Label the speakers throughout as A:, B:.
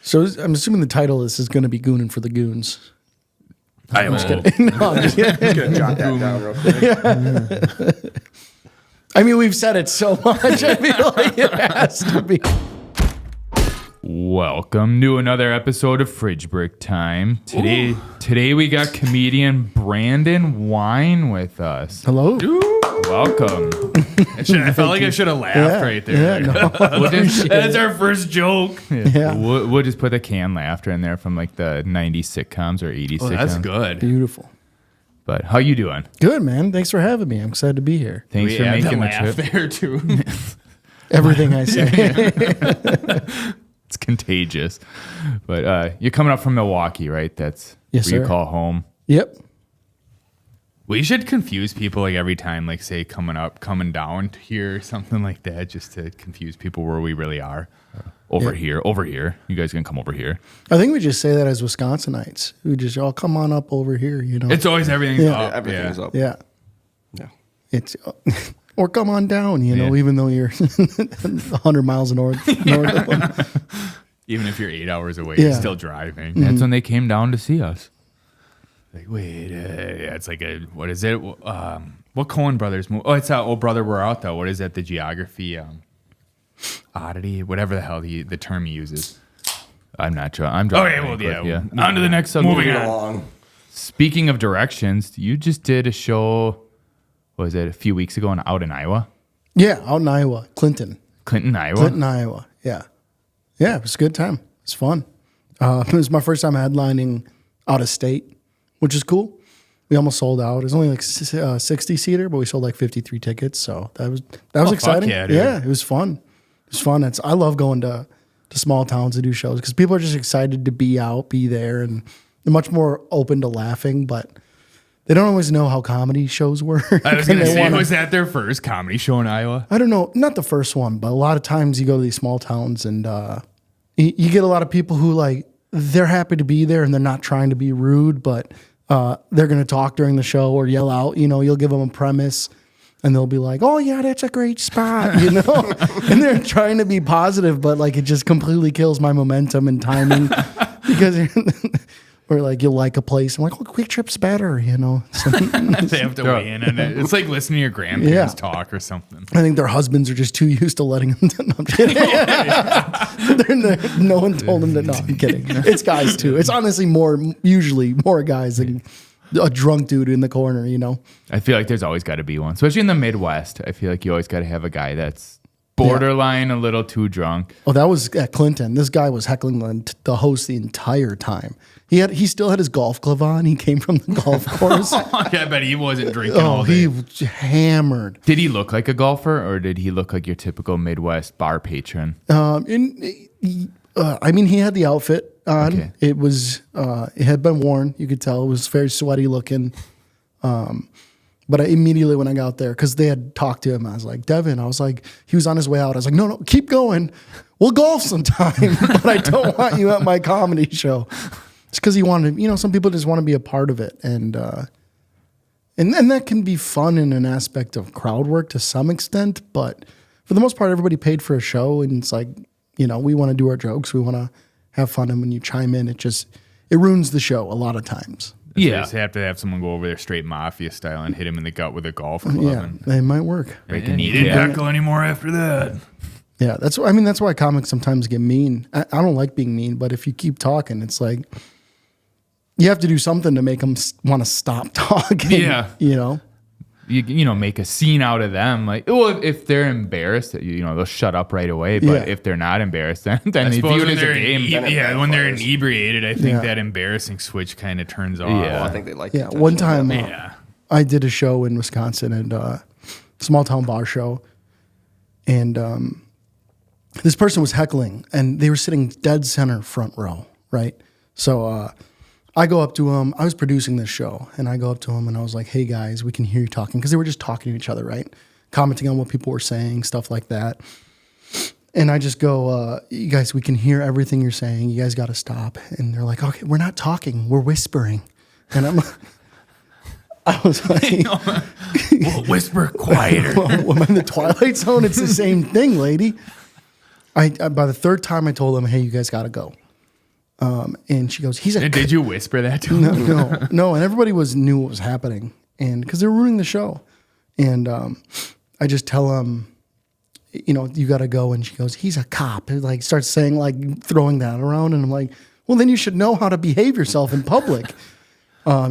A: So I'm assuming the title is going to be Goonin' for the Goons.
B: I'm
A: just kidding. No, I'm just kidding.
C: Gonna jot that down real quick.
A: I mean, we've said it so much. I feel like it has to be.
B: Welcome to another episode of Fridge Brick Time. Today we got comedian Brandon Wein with us.
A: Hello.
B: Welcome. I felt like I should have laughed right there.
A: Yeah, no.
B: That's our first joke.
A: Yeah.
B: We'll just put the canned laughter in there from like the 90s sitcoms or 80s sitcoms.
D: That's good.
A: Beautiful.
B: But how you doing?
A: Good, man. Thanks for having me. I'm excited to be here.
B: Thanks for making the
D: laugh
B: trip.
D: there too.
A: Everything I say.
B: It's contagious. But you're coming up from Milwaukee, right? That's
A: Yes,
B: where you
A: sir.
B: call home.
A: Yep.
B: We should confuse people like every time, like say coming down to here or something like that, just to confuse people where we really are. Over here. You guys can come over here.
A: I think we just say that as Wisconsinites. We just all come on up over here, you know.
B: It's always everything's
A: Yeah.
B: up.
C: Everything's up.
A: Yeah.
C: Yeah.
A: It's or come on down, you know,
B: Yeah.
A: even though you're 100 miles north of them.
B: Even if you're 8 hours away,
A: Yeah.
B: you're still driving. That's when they came down to see us. Like, wait, yeah, it's like what is it? What Coen Brothers movie? Oh, it's Oh Brother, We're Out, though. What is that? The geography oddity, whatever the hell the term he uses. I'm not sure. I'm driving.
D: Okay, well, yeah.
B: On to the next subject.
D: Moving on.
C: Along.
B: Speaking of directions, you just did a show, what was it, a few weeks ago out in Iowa?
A: Yeah, out in Iowa. Clinton, Iowa. Yeah. Yeah, it was a good time. It's fun. It was my first time headlining out of state, which is cool. We almost sold out. It was only like 60 seater, but we sold like 53 tickets. So that was exciting.
B: yeah, dude.
A: Yeah, it was fun. It was fun. I love going to small towns to do shows because people are just excited to be out, be there, and they're much more open to laughing, but they don't always know how comedy shows work.
B: I was going to
A: And they
B: say,
A: wanna-
B: was that their first comedy show in Iowa?
A: I don't know, not the first one, but a lot of times you go to these small towns and you get a lot of people who like, they're happy to be there and they're not trying to be rude, but they're going to talk during the show or yell out, you know, you'll give them a premise and they'll be like, oh yeah, that's a great spot, you know, and they're trying to be positive, but like it just completely kills my momentum and timing because or like you'll like a place. I'm like, oh, Quick Trip's better, you know. So,
B: They have to weigh in on it. It's like listening to your grandparents
A: Yeah.
B: talk or something.
A: I think their husbands are just too used to letting them. No, I'm kidding. No one told them to. No, I'm kidding. It's guys too. It's honestly usually more guys than a drunk dude in the corner. You know.
B: I feel like there's always got to be one, especially in the Midwest. I feel like you always got to have a guy that's borderline a little too drunk.
A: Oh, that was at Clinton. This guy was heckling the host the entire time. He still had his golf glove on. He came from the golf course.
B: Yeah, I bet he wasn't drinking
A: Oh,
B: all day.
A: he was hammered.
B: Did he look like a golfer, or did he look like your typical Midwest bar patron?
A: I mean, he had the outfit on.
B: Okay.
A: It was, it had been worn. You could tell it was very sweaty looking. But immediately when I got there, because they had talked to him, I was like, Devin, he was on his way out. I was like, no, keep going. We'll golf sometime, but I don't want you at my comedy show. It's because he wanted, you know, some people just want to be a part of it. And that can be fun in an aspect of crowd work to some extent. But for the most part, everybody paid for a show. And it's like, you know, we want to do our jokes. We want to have fun. And when you chime in, it ruins the show a lot of times.
B: You just have to have someone go over there straight mafia style and hit him in the gut with a golf club.
A: Yeah,
B: And
A: it might work.
B: break a
D: He didn't
B: kneecap.
D: heckle anymore after that.
A: Yeah, that's why comics sometimes get mean. I don't like being mean, but if you keep talking, it's like you have to do something to make them want to stop talking.
B: Yeah.
A: You know?
B: You know, make a scene out of them. Like, well, if they're embarrassed, you know, they'll shut up right away. But
A: Yeah.
B: if they're not embarrassed, then
D: I
B: they
D: suppose
B: view it
D: when
B: as a
D: they're
B: game.
D: when they're inebriated, I think
A: Yeah.
D: that embarrassing switch kind of turns off.
B: Yeah.
C: Well, I think they like
A: Yeah.
C: the
A: One
C: attention.
A: time
D: Yeah.
A: I did a show in Wisconsin and small town bar show. And this person was heckling and they were sitting dead center front row, right? So I go up to him. I was producing this show, and I go up to him, and I was like, hey, guys, we can hear you talking. Because they were just talking to each other, right? Commenting on what people were saying, stuff like that. And I just go, you guys, we can hear everything you're saying. You guys got to stop. And they're like, okay, we're not talking. We're whispering. And I was like,
D: Well, whisper quieter.
A: well, I'm in the Twilight Zone. It's the same thing, lady. By the third time I told them, hey, you guys got to go. And she goes, he's a
B: And did you whisper that to him?
A: no. And everybody knew what was happening. And because they're ruining the show. And I just tell him, you got to go. And she goes, he's a cop. It like starts saying, like throwing that around. And I'm like, well, then you should know how to behave yourself in public.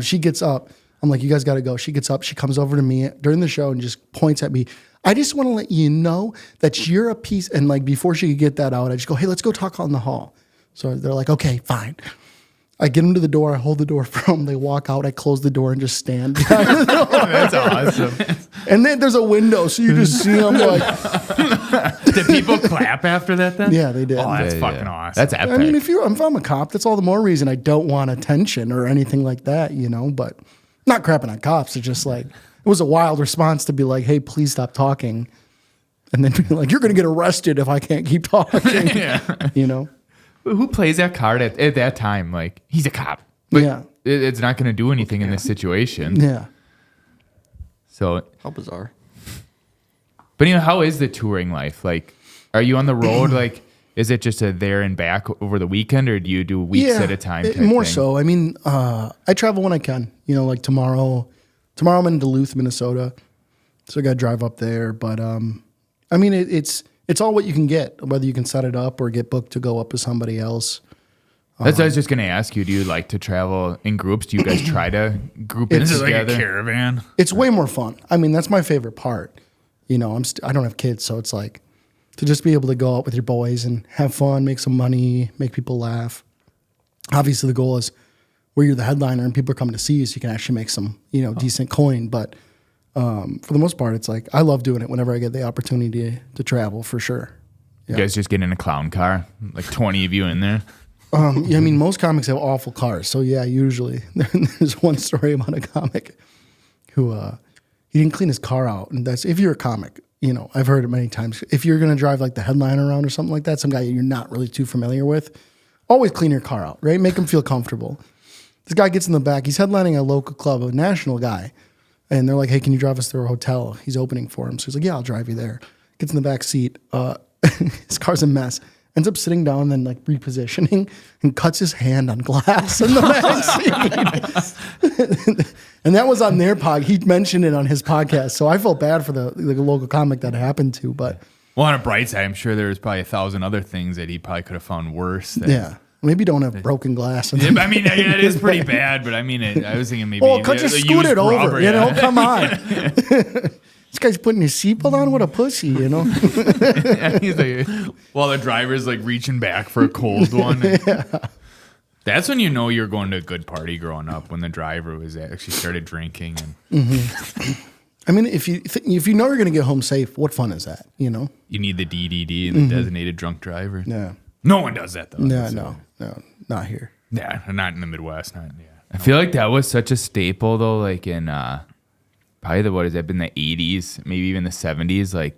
A: She gets up. I'm like, you guys got to go. She gets up. She comes over to me during the show and just points at me. I just want to let you know that you're a piece. And like before she could get that out, I just go, hey, let's go talk on the hall. So they're like, okay, fine. I get them to the door. I hold the door for them. They walk out. I close the door and just stand behind the door.
B: That's awesome.
A: And then there's a window, so you just see them like.
B: Did people clap after that then?
A: Yeah, they did.
B: Oh, that's
D: Yeah,
B: fucking
D: yeah.
B: awesome.
D: That's epic.
A: I mean, if I'm a cop, that's all the more reason I don't want attention or anything like that, But not crapping on cops. It's just like it was a wild response to be like, "Hey, please stop talking," and then be like, "You're going to get arrested if I can't keep talking."
B: Yeah. Who plays that card at that time? Like, he's a cop. But
A: Yeah.
B: it's not going to do anything in this situation.
A: Yeah.
B: So,
C: How bizarre.
B: but how is the touring life? Like, are you on the road? Like, is it just a there and back over the weekend, or do you do weeks at a time? Type
A: more
B: thing?
A: so. I mean, I travel when I can. Like tomorrow I'm in Duluth, Minnesota, so I got to drive up there. But I mean, it's all what you can get, whether you can set it up or get booked to go up with somebody else.
B: That's what I was just going to ask you. Do you like to travel in groups? Do you guys try to group it
D: Is it like a
B: together?
D: caravan?
A: It's way more fun. I mean, that's my favorite part. I don't have kids, so it's like to just be able to go out with your boys and have fun, make some money, make people laugh. Obviously, the goal is where you're the headliner and people are coming to see you, so you can actually make some, decent coin. But for the most part, it's like I love doing it whenever I get the opportunity to travel, for sure.
B: You guys just get in a clown car, like 20 of you in there.
A: I mean, most comics have awful cars, so yeah, usually. There's one story about a comic who he didn't clean his car out, and that's if you're a comic. I've heard it many times. If you're gonna drive like the headliner around or something like that, some guy you're not really too familiar with, always clean your car out, right? Make him feel comfortable. This guy gets in the back. He's headlining a local club, a national guy, and they're like, "Hey, can you drive us to a hotel?" He's opening for him, so he's like, "Yeah, I'll drive you there." Gets in the back seat. His car's a mess. Ends up sitting down and then like repositioning and cuts his hand on glass in the back seat. And that was on their pod. He mentioned it on his podcast. So I felt bad for the local comic that happened to, but
B: Well, on a bright side, I'm sure there's probably 1,000 other things that he probably could have found worse.
A: yeah. Maybe don't have broken glass.
B: Yeah, but I mean, it is pretty bad, but I mean, I was thinking maybe.
A: Well, just
B: the
A: scoot
B: used
A: it over,
B: rubber, yeah.
A: come on. This guy's putting his seatbelt on. What a pussy,
B: Yeah, he's like, while the driver's like reaching back for a cold one. That's when you know you're going to a good party growing up, when the driver was actually started drinking. And
A: I mean, if you know you're going to get home safe, what fun is that,
B: you need the DDD and the designated drunk driver.
A: Yeah.
B: No one does that, though.
A: No, not here.
B: Yeah, not in the Midwest. I feel like that was such a staple, though, like in probably what has that been, the 80s, maybe even the 70s. Like,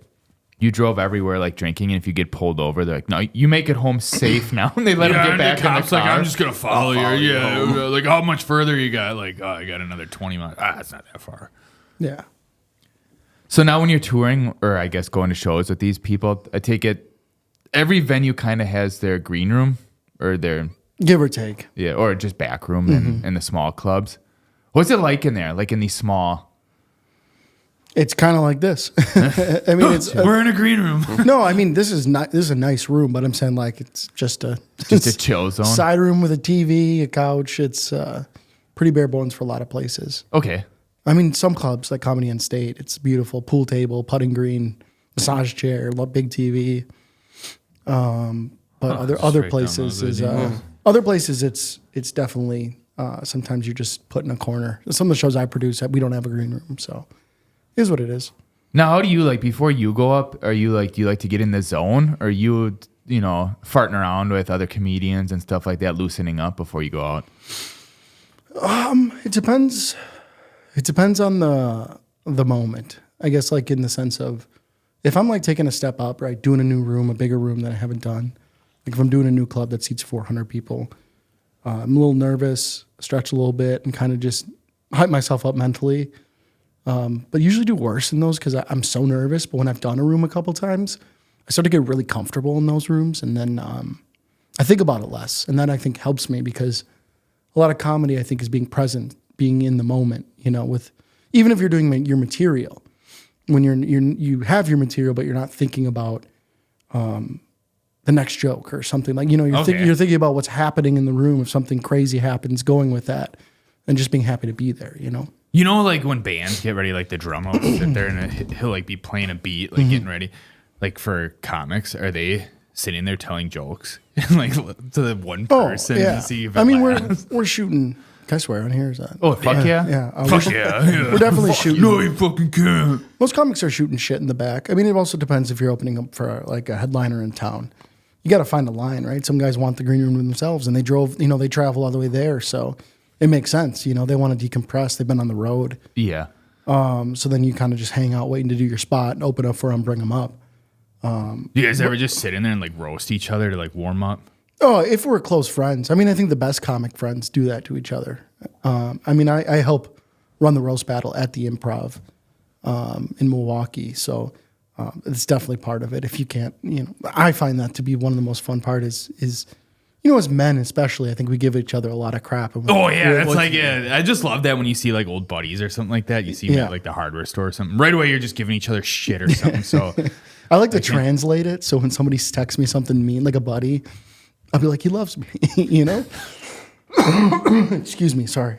B: you drove everywhere, like, drinking, and if you get pulled over, they're like, no, you make it home safe now. And they let them get back in the
D: cops like,
B: car.
D: I'm just gonna follow you. Yeah, like how much further you got? Like, oh, I got another 20 miles. It's not that far.
A: Yeah.
B: So now when you're touring, or I guess going to shows with these people, I take it every venue kind of has their green room or their
A: Give or take.
B: yeah, or just back room in the small clubs. What's it like in there? Like in these small?
A: It's kind of like this. I mean, it's
D: We're in a green room.
A: no. I mean, this is a nice room, but I'm saying like it's just a
B: chill zone.
A: side room with a TV, a couch. It's pretty bare bones for a lot of places.
B: Okay.
A: I mean, some clubs like Comedy and State, it's beautiful. Pool table, putting green, massage chair, big TV. But other
D: straight down
A: places
D: those
A: is other places it's definitely sometimes you're just put in a corner. Some of the shows I produce, we don't have a green room, so it is what it is.
B: Now, how do you like before you go up? Are you like, do you like to get in the zone? Or are you farting around with other comedians and stuff like that, loosening up before you go out?
A: It depends. It depends on the moment. I guess like in the sense of if I'm like taking a step up, right, doing a new room, a bigger room that I haven't done. Like if I'm doing a new club that seats 400 people, I'm a little nervous, stretch a little bit, and kind of just hype myself up mentally. But usually do worse in those because I'm so nervous. But when I've done a room a couple times, I start to get really comfortable in those rooms, and then I think about it less, and that I think helps me because a lot of comedy I think is being present, being in the moment. With even if you're doing your material, when you have your material, but you're not thinking about the next joke or something like you're thinking about what's happening in the room. If something crazy happens, going with that, and just being happy to be there.
B: Like when bands get ready, like the drummer will sit there and he'll like be playing a beat, like getting ready. Like for comics, are they sitting there telling jokes like to the one person?
A: Yeah.
B: To see if
A: we're shooting. Can I swear on here? Is that?
B: Oh fuck yeah!
A: Yeah.
B: Fuck yeah!
A: We're definitely shooting.
B: No, you fucking can't.
A: Most comics are shooting shit in the back. I mean, it also depends if you're opening up for like a headliner in town. You got to find a line, right? Some guys want the green room to themselves, and they travel all the way there, so it makes sense. They want to decompress. They've been on the road.
B: Yeah.
A: So then you kind of just hang out, waiting to do your spot, and open up for them, bring them up.
B: You guys ever just sit in there and like roast each other to like warm up?
A: Oh, if we're close friends. I mean, I think the best comic friends do that to each other. I help run the roast battle at the Improv in Milwaukee, so it's definitely part of it. If you can't, I find that to be one of the most fun part is as men especially, I think we give each other a lot of crap.
B: I just love that when you see like old buddies or something like that. You see them at like the hardware store or something. Right away, you're just giving each other shit or something. So
A: I like to translate it. So when somebody texts me something mean, like a buddy, I'll be like, he loves me, Excuse me, sorry.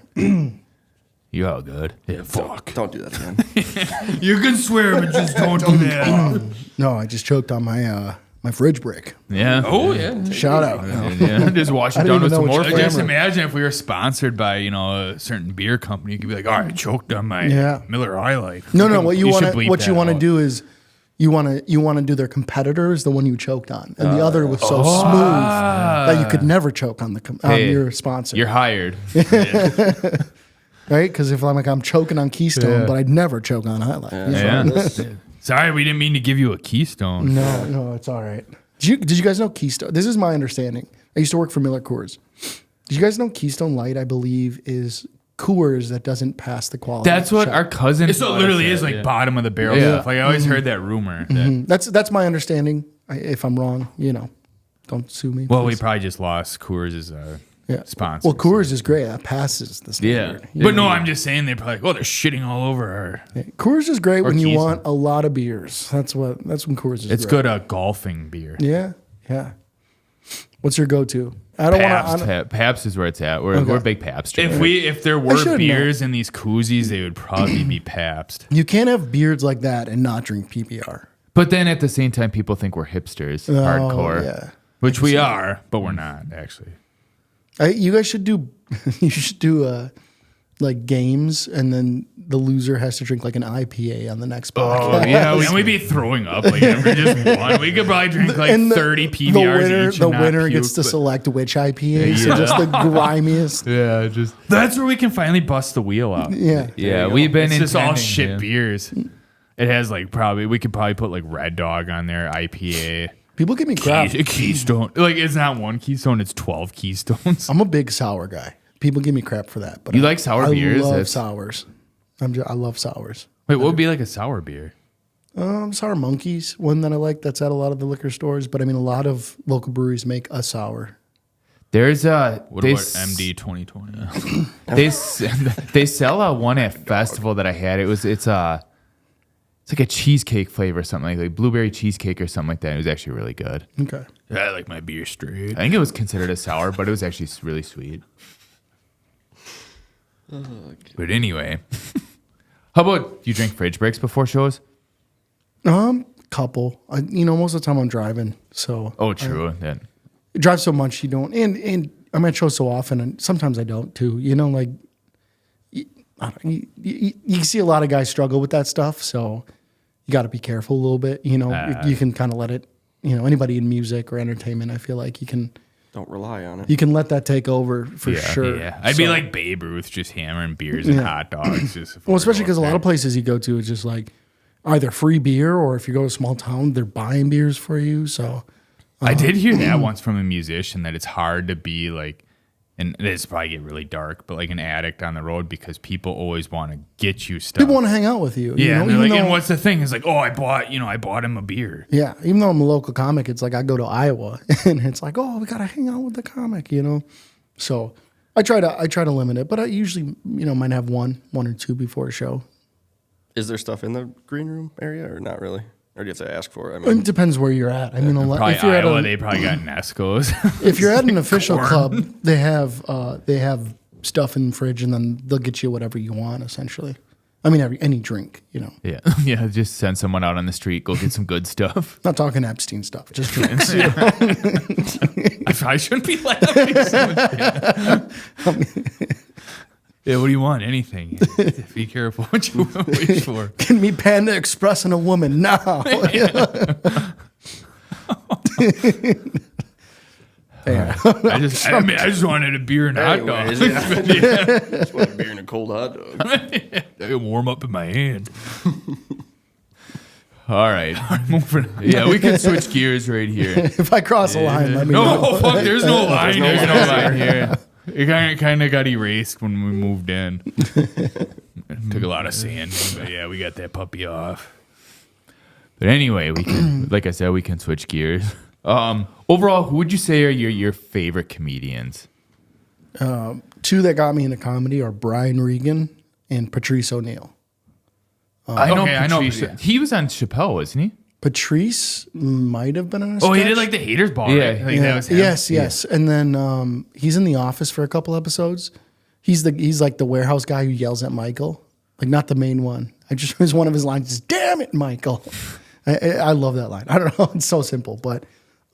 B: You all good? Yeah, fuck.
C: Don't do that again.
B: You can swear, but just don't do that.
A: No, I just choked on my fridge brick.
B: Yeah.
C: Oh, yeah.
A: Shout out.
B: Yeah. Just wash it
A: I
B: down
A: didn't
B: with
A: even
B: some
A: know
B: more.
A: which
B: Just
A: camera.
B: imagine if we were sponsored by, a certain beer company. You could be like, I choked on my Miller High Life.
A: No, what you want
B: should
A: to do is you want to do their competitors, the one you choked on, and the other was so smooth that you could never choke on your sponsor.
B: You're hired.
A: Right? Because if I'm choking on Keystone, but I'd never choke on High Life.
B: Yeah. Sorry, we didn't mean to give you a Keystone.
A: No, it's all right. Did you guys know Keystone? This is my understanding. I used to work for Miller Coors. Did you guys know Keystone Light, I believe, is Coors that doesn't pass the quality?
B: That's what
A: check.
B: our cousin.
D: So it literally is like bottom of the barrel stuff. Like I always heard that rumor. That,
A: That's my understanding. If I'm wrong, don't sue me.
B: well,
A: please.
B: we probably just lost Coors' sponsor.
A: Well, Coors is great. That passes the standard.
B: But no, I'm just saying they're probably like, they're shitting all over our.
A: Coors is great when you
B: Keystone.
A: want a lot of beers. That's when Coors is
B: It's
A: great.
B: good golfing beer.
A: Yeah. What's your go-to? I don't want to.
B: Pabst is where it's at. We're big Pabst. If there
A: I
B: were
A: should
B: beers in these koozies, they would probably be Pabst.
A: You can't have beards like that and not drink PBR.
B: But then at the same time, people think we're hipsters, hardcore,
A: yeah.
B: which we are, but we're not actually.
A: You guys should do. You should do like games, and then the loser has to drink like an IPA on the next podcast.
B: Oh yeah, and we'd be throwing up like if we just won. We could probably drink like
A: And
B: 30 PBRs each.
A: The
B: and not
A: winner
B: puke,
A: gets to
B: but-
A: select which IPA. So
B: Yeah.
A: just the grimiest.
B: Yeah, just that's where we can finally bust the wheel out.
A: Yeah.
B: Yeah, we've been
D: it's just all
B: intending
D: shit
B: to.
D: beers.
B: It has like we could probably put like Red Dog on there, IPA.
A: People give me crap.
B: Keystone. Like it's not one Keystone, it's 12 Keystones.
A: I'm a big sour guy. People give me crap for that. But
B: You like sour beers?
A: I love
B: That's-
A: sours. I love sours.
B: Wait, what would be like a sour beer?
A: Sour Monkeys, one that I like that's at a lot of the liquor stores. But I mean, a lot of local breweries make a sour.
B: There's a
D: What about MD 2020?
B: they sell one at festival that I had. It's like a cheesecake flavor or something like blueberry cheesecake or something like that. It was actually really good.
A: Okay.
D: I like my beer straight.
B: I think it was considered a sour, but it was actually really sweet. But anyway, how about you drink fridge breaks before shows?
A: Couple. Most of the time I'm driving, so
B: Oh, true. Yeah.
A: you drive so much you don't. And I'm at shows so often, and sometimes I don't too. Like you see a lot of guys struggle with that stuff, so you got to be careful a little bit. You can kind of let it. Anybody in music or entertainment, I feel like you can
C: rely on it.
A: you can let that take over for sure.
B: Yeah, I'd be like Babe Ruth, just hammering beers and hot dogs.
A: Well, especially because a lot of places you go to, it's just like either free beer or if you go to a small town, they're buying beers for you. So
B: I did hear that once from a musician that it's hard to be like and this probably get really dark, but like an addict on the road because people always want to get you stuff.
A: People want to hang out with you.
B: Yeah,
A: you know?
B: and they're
A: Even
B: like, and
A: though-
B: what's the thing? It's like, oh, I bought him a beer.
A: Yeah, even though I'm a local comic, it's like I go to Iowa and it's like, oh, we gotta hang out with the comic, you know. So I try to limit it, but I usually might have one or two before a show.
C: Is there stuff in the green room area or not really? Or do you have to ask for it?
A: It depends where you're at. I mean,
B: Probably
A: if you're
B: Iowa,
A: at
B: they probably got Nescos.
A: if you're at an official club, they have stuff in the fridge, and then they'll get you whatever you want. Essentially, I mean, any drink,
B: Yeah, yeah. Just send someone out on the street, go get some good stuff.
A: Not talking Epstein stuff, just drinks.
B: I shouldn't be laughing so much. Yeah, what do you want? Anything. Be careful what you wish for.
A: Can me Panda Express and a woman now. Yeah.
B: I just wanted a beer and a hot dog.
C: Anyways, yeah. Just want a beer and a cold hot dog.
B: I can warm up in my hand. All right, moving. Yeah, we can switch gears right here.
A: If I cross a line, let me
B: No,
A: know.
B: fuck. There's no line.
C: no
B: There's no
C: line.
B: line here. It kind of got erased when we moved in. Took a lot of sanding, but yeah, we got that puppy off. But anyway, we can, like I said, we can switch gears. Overall, who would you say are your favorite comedians?
A: Two that got me into comedy are Brian Regan and Patrice O'Neill.
B: I know
D: Patrice.
B: Patrice. He was on Chappelle, wasn't he?
A: Patrice might have been on a
B: Oh, he
A: sketch.
B: did like the haters ball,
D: Yeah.
B: right? Like,
A: Yeah.
B: that was him.
A: Yes. And then he's in The Office for a couple episodes. He's like the warehouse guy who yells at Michael, like not the main one. I just was one of his lines is "Damn it, Michael." I love that line. I don't know, it's so simple, but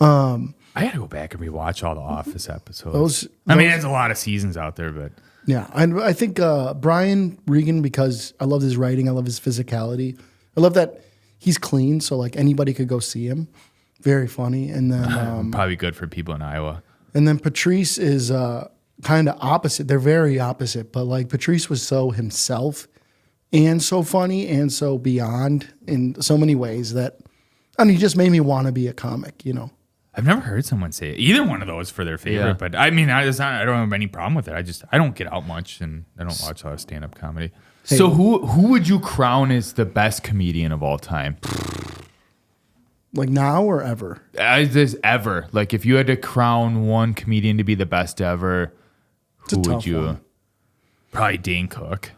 B: I got to go back and rewatch all the Office episodes. I mean, there's a lot of seasons out there, but
A: yeah, I think Brian Regan, because I love his writing, I love his physicality, I love that he's clean, so like anybody could go see him. Very funny, and then
B: probably good for people in Iowa.
A: and then Patrice is kind of opposite. They're very opposite, but like Patrice was so himself and so funny and so beyond in so many ways that, he just made me want to be a comic, you know.
B: I've never heard someone say either one of those for their favorite,
D: Yeah.
B: but I mean, I don't have any problem with it. I don't get out much, and I don't watch a lot of stand-up comedy.
D: So who would you crown as the best comedian of all time?
A: Like now or ever.
D: As this ever. Like if you had to crown one comedian to be the best ever,
A: a
D: who would
A: tough
D: you?
A: one.
B: Probably Dane Cook.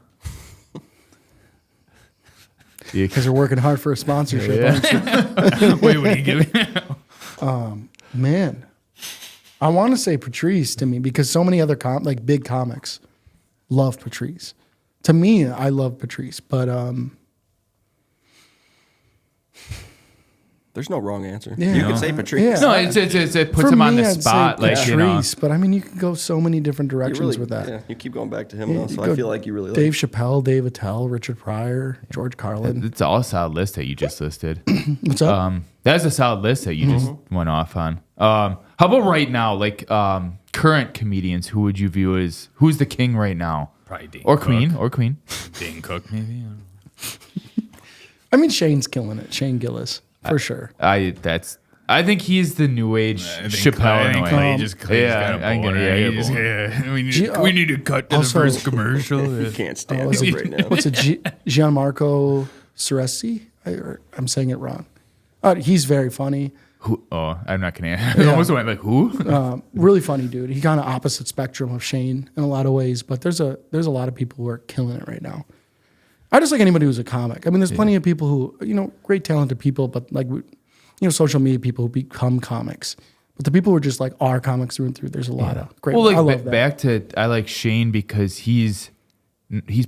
A: Because you're working hard for a sponsorship, aren't you?
B: Wait, what are you giving?
A: Man, I want to say Patrice to me because so many other big comics love Patrice. To me, I love Patrice, but
C: There's no wrong answer.
A: Yeah.
C: You could say Patrice.
A: Yeah.
D: No, it puts
A: for
D: him on
A: me,
D: the
A: I'd say
D: spot. Like you know,
A: Patrice, but I mean, you can go so many different
C: You
A: directions
C: really,
A: with that.
C: yeah, you keep going back to him
A: Yeah,
C: though,
A: you
C: so
A: go
C: I feel like you really
A: Dave
C: like.
A: Chappelle, Dave Attell, Richard Pryor, George Carlin.
D: it's all a solid list that you just listed.
A: What's up?
D: That's a solid list that you just went off on. How about right now, like current comedians? Who would you view as who's the king right now?
B: Probably Dane
D: Or
B: Cook.
D: queen?
B: Dane Cook, maybe. I don't know.
A: I mean, Shane's killing it. Shane Gillis, for sure.
D: I think he's the new age Chappelle in a way.
B: Clay's
D: Yeah,
B: got a
D: I get
B: boner.
D: it.
B: He
D: Yeah,
B: just-
D: yeah,
B: yeah,
A: we
B: need to cut to
A: also-
B: the first commercial.
C: You can't stand
A: Was
C: him
A: it,
C: right now.
A: what's it, Gianmarco Ceresi? I'm saying it wrong. He's very funny.
D: Who? Oh, I'm not gonna. I almost went like who?
A: Really funny dude. He kind of opposite spectrum of Shane in a lot of ways, but there's a lot of people who are killing it right now. I just like anybody who's a comic. I mean, there's plenty of people who, great talented people, but like, social media people who become comics. But the people who are just like are comics through and through, there's a lot of great.
D: Well, like
A: I love that.
D: back to I like Shane because he's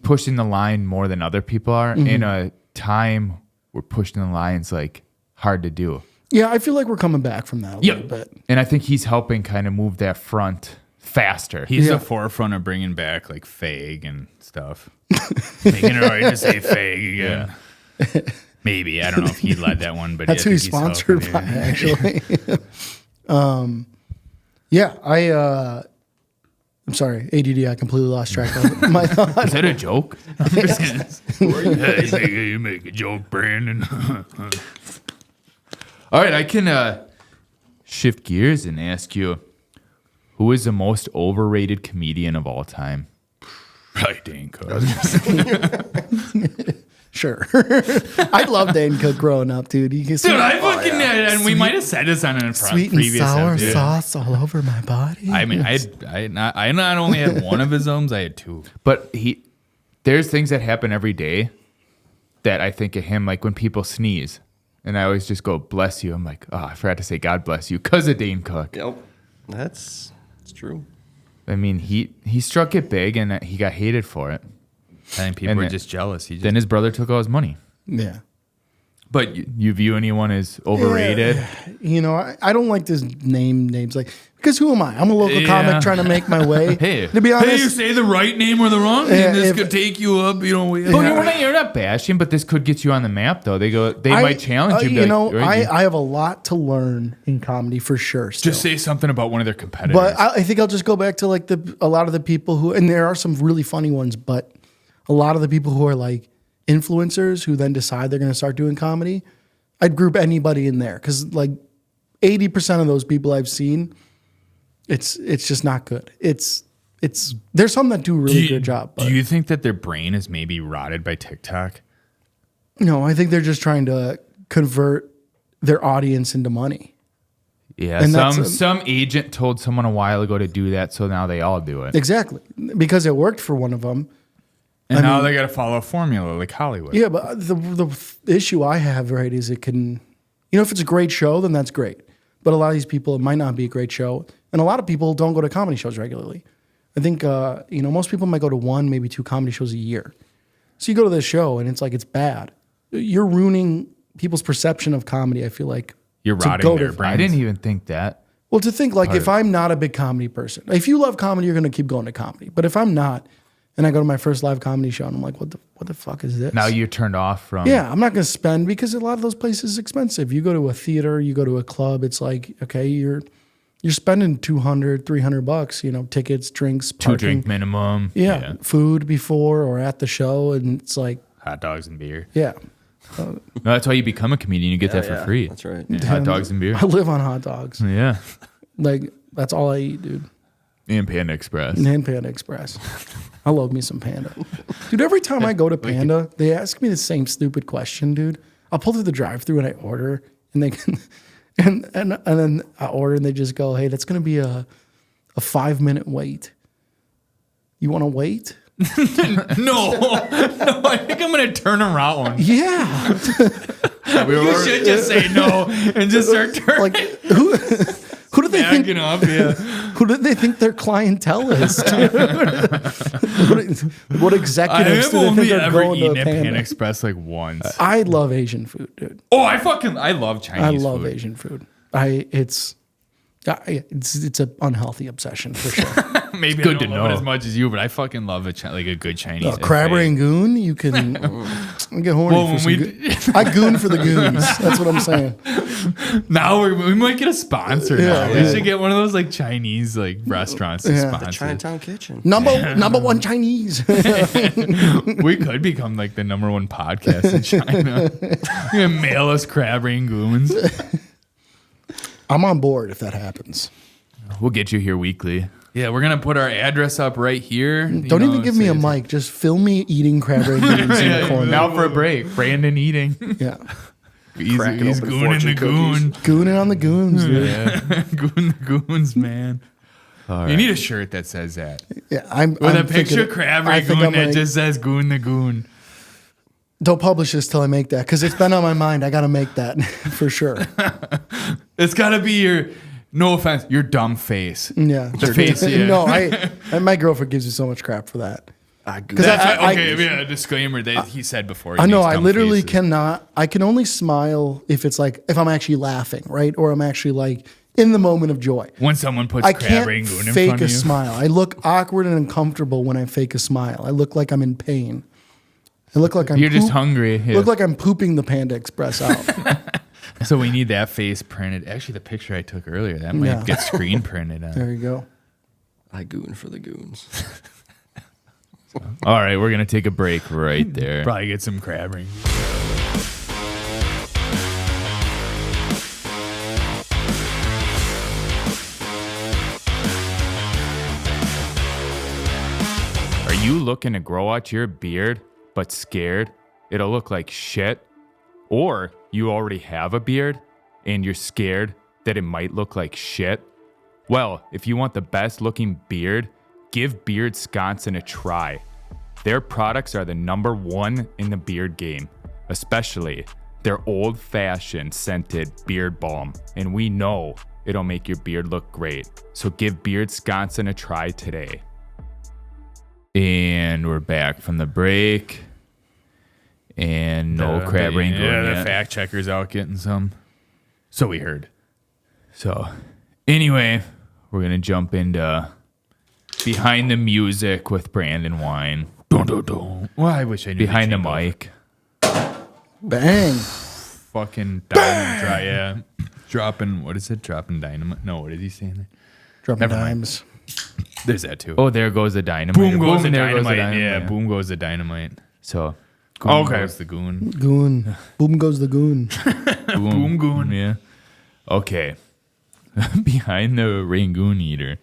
D: pushing the line more than other people are in a time where pushing the line's like hard to do.
A: Yeah, I feel like we're coming back from that a little bit.
D: And I think he's helping kind of move that front faster.
B: He's
A: Yeah.
B: the forefront of bringing back like Fag and stuff. Making it alright to say Fag again. Maybe. I don't know if he led that one, but
A: That's
B: yeah,
A: who
B: I
A: he's
B: think
A: sponsored by,
B: helping, yeah.
A: actually. I'm sorry, ADD. I completely lost track of my thought.
D: Is that a joke?
B: You make a joke, Brandon.
D: All right, I can shift gears and ask you, Who is the most overrated comedian of all time? Probably Dane Cook.
A: Sure. I loved Dane Cook growing up, dude. You can see
B: Dude, I fucking and we might have said this on a
A: sweet and
B: previous
A: sour
B: episode.
A: sauce all over my body.
B: I mean, I not only had one of his Zooms, I had two.
D: But there's things that happen every day that I think of him, like when people sneeze. And I always just go, bless you. I'm like, oh, I forgot to say God bless you because of Dane Cook.
C: Yep. It's true.
D: I mean, he struck it big and he got hated for it.
B: I think people were just jealous.
D: Then his brother took all his money.
A: Yeah.
D: But you view anyone as overrated?
A: Yeah. I don't like to name names because who am I? I'm a local comic trying to make my way.
D: Hey.
A: To be honest,
B: you say the right name or the wrong name, this could take you up.
D: Well, you're not bashing, but this could get you on the map, though. They might challenge you.
A: I have a lot to learn in comedy for sure. Still.
B: Just say something about one of their competitors.
A: But I think I'll just go back to like a lot of the people who, and there are some really funny ones, but a lot of the people who are like influencers who then decide they're going to start doing comedy, I'd group anybody in there because like 80% of those people I've seen, it's just not good. It's there's some that do a really good job. But
B: do you think that their brain is maybe rotted by TikTok?
A: No, I think they're just trying to convert their audience into money.
D: Yeah, and some agent told someone a while ago to do that, so now they all do it.
A: Exactly, because it worked for one of them.
B: And now they got to follow a formula like Hollywood.
A: Yeah, but the issue I have, right, is it can, if it's a great show, then that's great. But a lot of these people, it might not be a great show. And a lot of people don't go to comedy shows regularly. I think, most people might go to one, maybe two comedy shows a year. So you go to this show and it's like, it's bad. You're ruining people's perception of comedy, I feel like.
B: You're rotting their brains.
D: I didn't even think that.
A: Well, to think like, if I'm not a big comedy person, if you love comedy, you're going to keep going to comedy. But if I'm not, and I go to my first live comedy show and I'm like, what the fuck is this?
D: Now you're turned off from...
A: Yeah, I'm not going to spend because a lot of those places is expensive. You go to a theater, you go to a club, it's like, okay, you're spending $200, $300, tickets, drinks, parking.
D: 2 drink minimum.
A: Yeah, food before or at the show, and it's like...
B: Hot dogs and beer.
A: Yeah.
D: No, that's why you become a comedian. You get that for free.
C: That's right.
D: Yeah, hot dogs and beer.
A: I live on hot dogs.
D: Yeah.
A: Like, that's all I eat, dude.
D: And Panda Express.
A: And Panda Express. I love me some Panda. Dude, every time I go to Panda, they ask me the same stupid question, dude. I'll pull through the drive-thru and I order, and they can, and then I order and they just go, hey, that's going to be a 5-minute wait. You want to wait?
B: No, I think I'm going to turn around.
A: Yeah.
B: You should just say no and just start turning.
A: Like, who do they think?
B: Up, yeah.
A: Who do they think their clientele is? What executives do they think are going to
B: eaten at
A: Panda?
B: Panda Express like once.
A: I love Asian food, dude.
B: Oh, I love Chinese food.
A: I love Asian food. It's an unhealthy obsession for sure.
B: Maybe
D: good
B: I don't
D: to
B: love it
D: know.
B: as much as you, but I fucking love a good Chinese.
A: Crab
B: buffet.
A: Rangoon, you can get horny
B: Well,
A: for
B: when
A: some
B: we-
A: good. I goon for the goons. That's what I'm saying.
B: Now we might get a sponsor. Now
A: Yeah.
B: we should get one of those like Chinese like restaurants to
A: Yeah.
B: sponsor.
C: Chinatown Kitchen.
A: Number one Chinese.
B: We could become like the #1 podcast in China. You're gonna mail us crab rangoons.
A: I'm on board if that happens.
D: We'll get you here weekly.
B: Yeah, we're gonna put our address up right here.
A: Don't even give me a mic. Just film me eating crab rangoons in the corner.
D: Now for a break. Brandon eating.
A: Yeah.
B: He's
C: Cracking open
B: gooning
C: fortune
B: the goon.
A: Gooning on the goons, dude.
B: Yeah, goon the goons, man.
D: All
B: You
D: right.
B: need a shirt that says that.
A: Yeah, I'm
B: With
A: I'm
B: a picture
A: thinking-
B: of crab
A: I think
B: rangoon
A: I'm
B: that
A: like,
B: just says goon the goon.
A: don't publish this till I make that because it's been on my mind. I got to make that for sure.
B: It's gotta be your, no offense, your dumb face.
A: Yeah,
B: The face, yeah.
A: No, my girlfriend gives you so much crap for that.
B: Because
A: I-
B: yeah, disclaimer that he said before.
A: I know.
B: makes
A: I
B: dumb
A: literally
B: faces.
A: cannot. I can only smile if it's like if I'm actually laughing, right, or I'm actually like in the moment of joy.
B: When someone puts
A: I
B: crab
A: can't
B: rangoon in
A: fake
B: front
A: a
B: of you.
A: smile. I look awkward and uncomfortable when I fake a smile. I look like I'm in pain. I look like I'm.
D: You're just hungry. Yeah.
A: Look like I'm pooping the Panda Express out.
B: So we need that face printed. Actually, the picture I took earlier, that might
A: Yeah.
B: get screen printed on.
A: There you go.
C: I goon for the goons.
D: All right, we're going to take a break right there.
B: Probably get some crab rangoon.
D: you looking to grow out your beard but scared it'll look like shit, or you already have a beard and you're scared that it might look like shit? Well, if you want the best looking beard, give Beard Wisconsin a try. Their products are the #1 in the beard game, especially their old-fashioned scented beard balm, and we know it'll make your beard look great. So give Beard Wisconsin a try today. And we're back from the break. And no crab Rangoon
B: Yeah,
D: yet.
B: the fact checker's out getting some. So we heard. So anyway, we're going to jump into Behind the Music with Brandon Wein. Dun, dun, dun. Well, I wish I knew.
D: Behind the
B: jingle.
D: mic.
A: Bang.
B: Fucking dynamite. Yeah. Dropping, what is it? Dropping dynamite? No, what is he saying there?
A: Dropping
B: Never mind.
A: dimes.
B: There's that too.
D: Oh, there goes the dynamite.
B: boom goes the
D: there
B: dynamite. Yeah, boom goes the dynamite.
D: So,
B: Goon goes the goon.
A: Goon. Boom goes the goon.
B: Boom goon.
D: Yeah. Okay. Behind the Rangoon eater.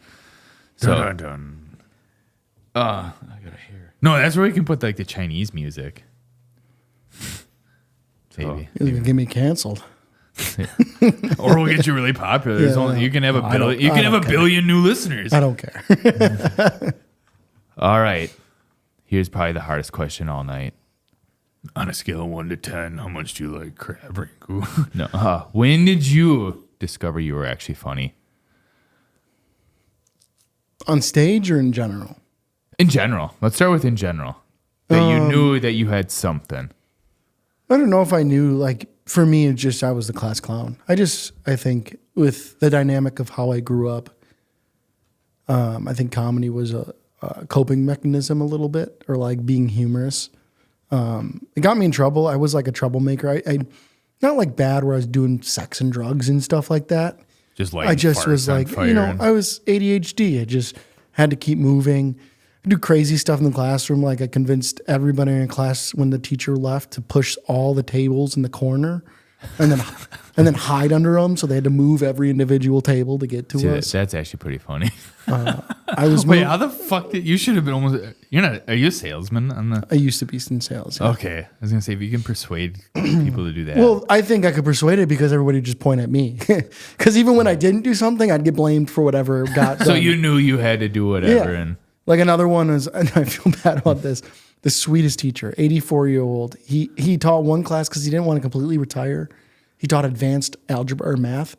D: So,
B: Dun, dun, dun. I gotta hear. No, that's where we can put like the Chinese music. Maybe.
A: You're gonna get me canceled.
B: Or we'll get you really popular. There's
A: Yeah,
B: only,
A: no.
B: you can have a
A: No, I don't-
B: billion. You
A: I
B: can have
A: don't
B: a
A: care.
B: billion new listeners.
A: I don't care.
D: all right. Here's probably the hardest question all night.
B: On a scale of 1 to 10, how much do you like crab rangoon?
D: No. When did you discover you were actually funny?
A: On stage or in general?
D: In general. Let's start with in general. That you knew that you had something.
A: I don't know if I knew, like, for me, it just, I was the class clown. I think with the dynamic of how I grew up, I think comedy was a coping mechanism a little bit, or like being humorous. It got me in trouble. I was like a troublemaker. I not like bad where I was doing sex and drugs and stuff like that.
B: Just like
A: I just was like, I was ADHD. I just had to keep moving. I do crazy stuff in the classroom. Like I convinced everybody in class when the teacher left to push all the tables in the corner and then hide under them. So they had to move every individual table to get to
D: See,
A: us.
D: that's actually pretty funny.
A: I was
B: Wait,
A: moved-
B: how the fuck did you should have been almost? You're not. Are you a salesman on the?
A: I used to be in sales. Yeah.
B: Okay, I was gonna say if you can persuade people to do that.
A: Well, I think I could persuade it because everybody would just point at me. Because even when I didn't do something, I'd get blamed for whatever got done.
D: So you knew you had to do whatever. And
A: Like another one is, and I feel bad about this, the sweetest teacher, 84-year-old. He taught one class because he didn't want to completely retire. He taught advanced algebra or math.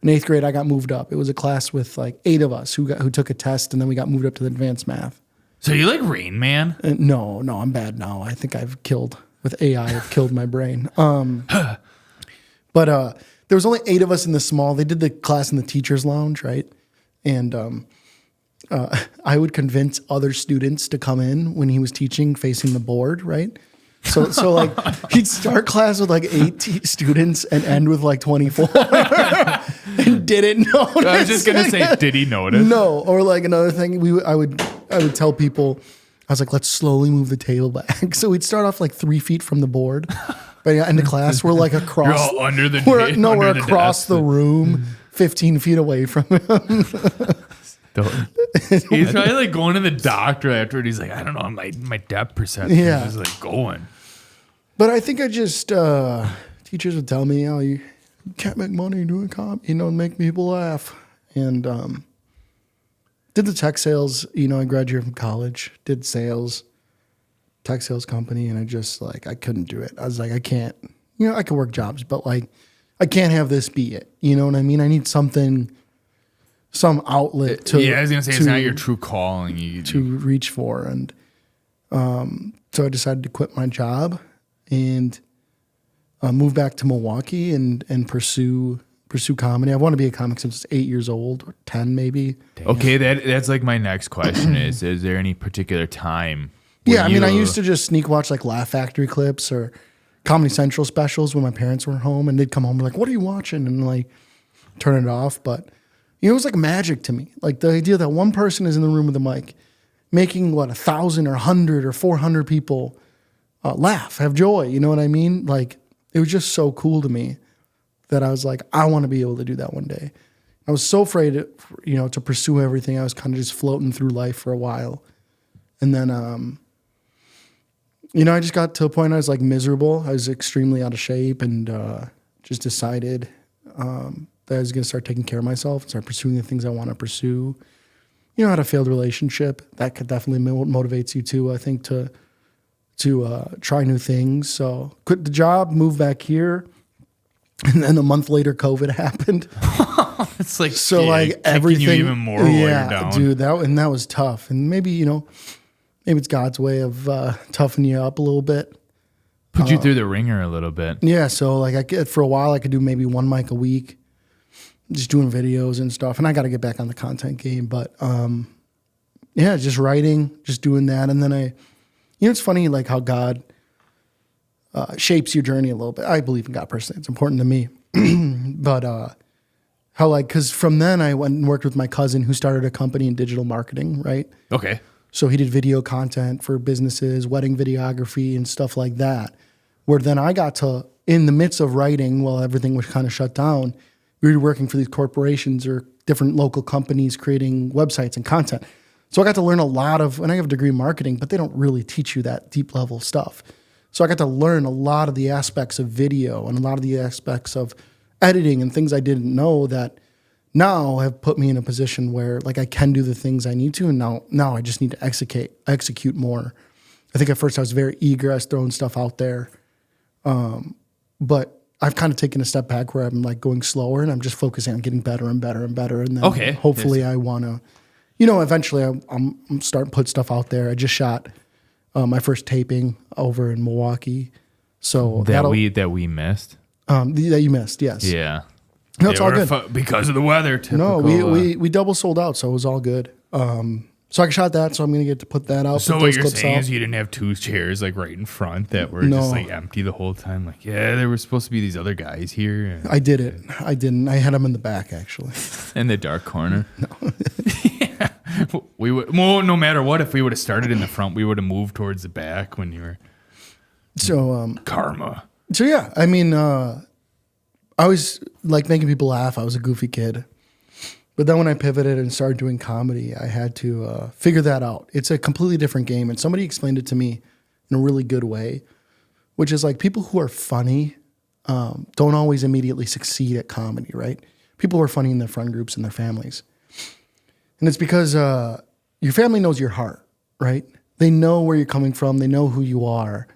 A: In 8th grade, I got moved up. It was a class with like 8 of us who took a test, and then we got moved up to the advanced math.
B: so you like Rain Man?
A: And no, I'm bad now. I think I've killed my brain. But there was only 8 of us in the small. They did the class in the teacher's lounge, right? And I would convince other students to come in when he was teaching facing the board, right? So like he'd start class with like 8 students and end with like 24 and didn't notice.
D: I was just going to say, did he notice?
A: No, or like another thing, I would tell people, I was like, let's slowly move the table back. So we'd start off like 3 feet from the board. But in the class, we're like across.
B: You're all under the
A: We're
B: under the
A: across
B: desk.
A: the room, 15 feet away from him.
B: He's probably like going to the doctor afterward. He's like, I don't know, my depth perception
A: Yeah.
B: is like going.
A: But I think I just teachers would tell me, you can't make money doing comedy, make people laugh. And did the tech sales. I graduated from college, did sales, tech sales company, and I just I couldn't do it. I was like, I can't. I could work jobs, but like I can't have this be it. You know what I mean? I need something, some outlet to.
B: Yeah, I was gonna say it's not your true calling.
A: To reach for, and so I decided to quit my job and move back to Milwaukee and pursue comedy. I want to be a comic since 8 years old, or 10 maybe.
D: Okay, that's like my next question is there any particular time?
A: Yeah,
D: where
A: I
D: you-
A: used to just sneak watch like Laugh Factory clips or Comedy Central specials when my parents were home, and they'd come home and like, what are you watching? And like turn it off. But it was like magic to me. Like the idea that one person is in the room with a mic making 1,000 or 100 or 400 people laugh, have joy. You know what I mean? Like it was just so cool to me that I was like, I want to be able to do that one day. I was so afraid, to pursue everything. I was kind of just floating through life for a while. And then, I just got to a point I was like miserable. I was extremely out of shape and just decided that I was going to start taking care of myself and start pursuing the things I want to pursue. I had a failed relationship. That could definitely motivates you too, I think, to try new things. So quit the job, move back here. And then a month later, COVID happened.
B: It's like,
A: so
B: yeah,
A: like everything,
B: you even more while you're down.
A: dude, that was tough. And maybe, maybe it's God's way of toughening you up a little bit.
B: Put you through the ringer a little bit.
A: Yeah. So like for a while, I could do maybe 1 mic a week, just doing videos and stuff. And I got to get back on the content game, but just writing, just doing that. And then it's funny like how God shapes your journey a little bit. I believe in God personally. It's important to me. But how because from then I went and worked with my cousin who started a company in digital marketing, right?
B: Okay.
A: So he did video content for businesses, wedding videography and stuff like that. Where then I got to, in the midst of writing while everything was kind of shut down, we were working for these corporations or different local companies creating websites and content. So I got to learn a lot of, and I have a degree in marketing, but they don't really teach you that deep level stuff. So I got to learn a lot of the aspects of video and a lot of the aspects of editing and things I didn't know that now have put me in a position where like I can do the things I need to. And now I just need to execute more. I think at first I was very eager. I was throwing stuff out there. But I've kind of taken a step back where I'm like going slower and I'm just focusing on getting better and better and better. And then hopefully I want to, eventually I'm starting to put stuff out there. I just shot my first taping over in Milwaukee. So
B: that we missed.
A: That you missed, yes.
B: Yeah.
A: No, it's all good.
B: Because of the weather. Typical,
A: no, we double sold out, so it was all good. So I shot that, so I'm gonna get to put that out.
B: So what you're saying is you didn't have 2 chairs like right in front that were just like empty the whole time. Like, yeah, there were supposed to be these other guys here.
A: I did it. I didn't. I had them in the back actually.
B: In the dark corner. No. Yeah. We would. Well, no matter what, if we would have started in the front, we would have moved towards the back when you were.
A: So
B: karma.
A: So yeah, I mean, I always like making people laugh. I was a goofy kid. But then when I pivoted and started doing comedy, I had to figure that out. It's a completely different game. And somebody explained it to me in a really good way, which is like people who are funny don't always immediately succeed at comedy, right? People who are funny in their friend groups and their families. And it's because your family knows your heart, right? They know where you're coming from. They know who you are.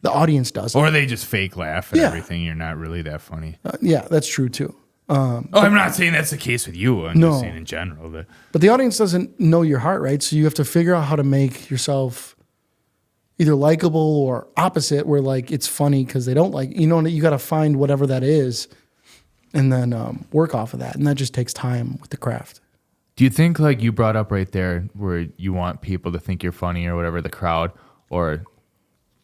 A: The audience doesn't.
B: Or they just fake laugh at everything. You're not really that funny.
A: Yeah, that's true too.
B: I'm not saying that's the case with you. I'm just saying in general.
A: But the audience doesn't know your heart, right? So you have to figure out how to make yourself either likable or opposite, where like it's funny because they don't like, you got to find whatever that is and then work off of that. And that just takes time with the craft.
B: Do you think like you brought up right there where you want people to think you're funny or whatever, the crowd, or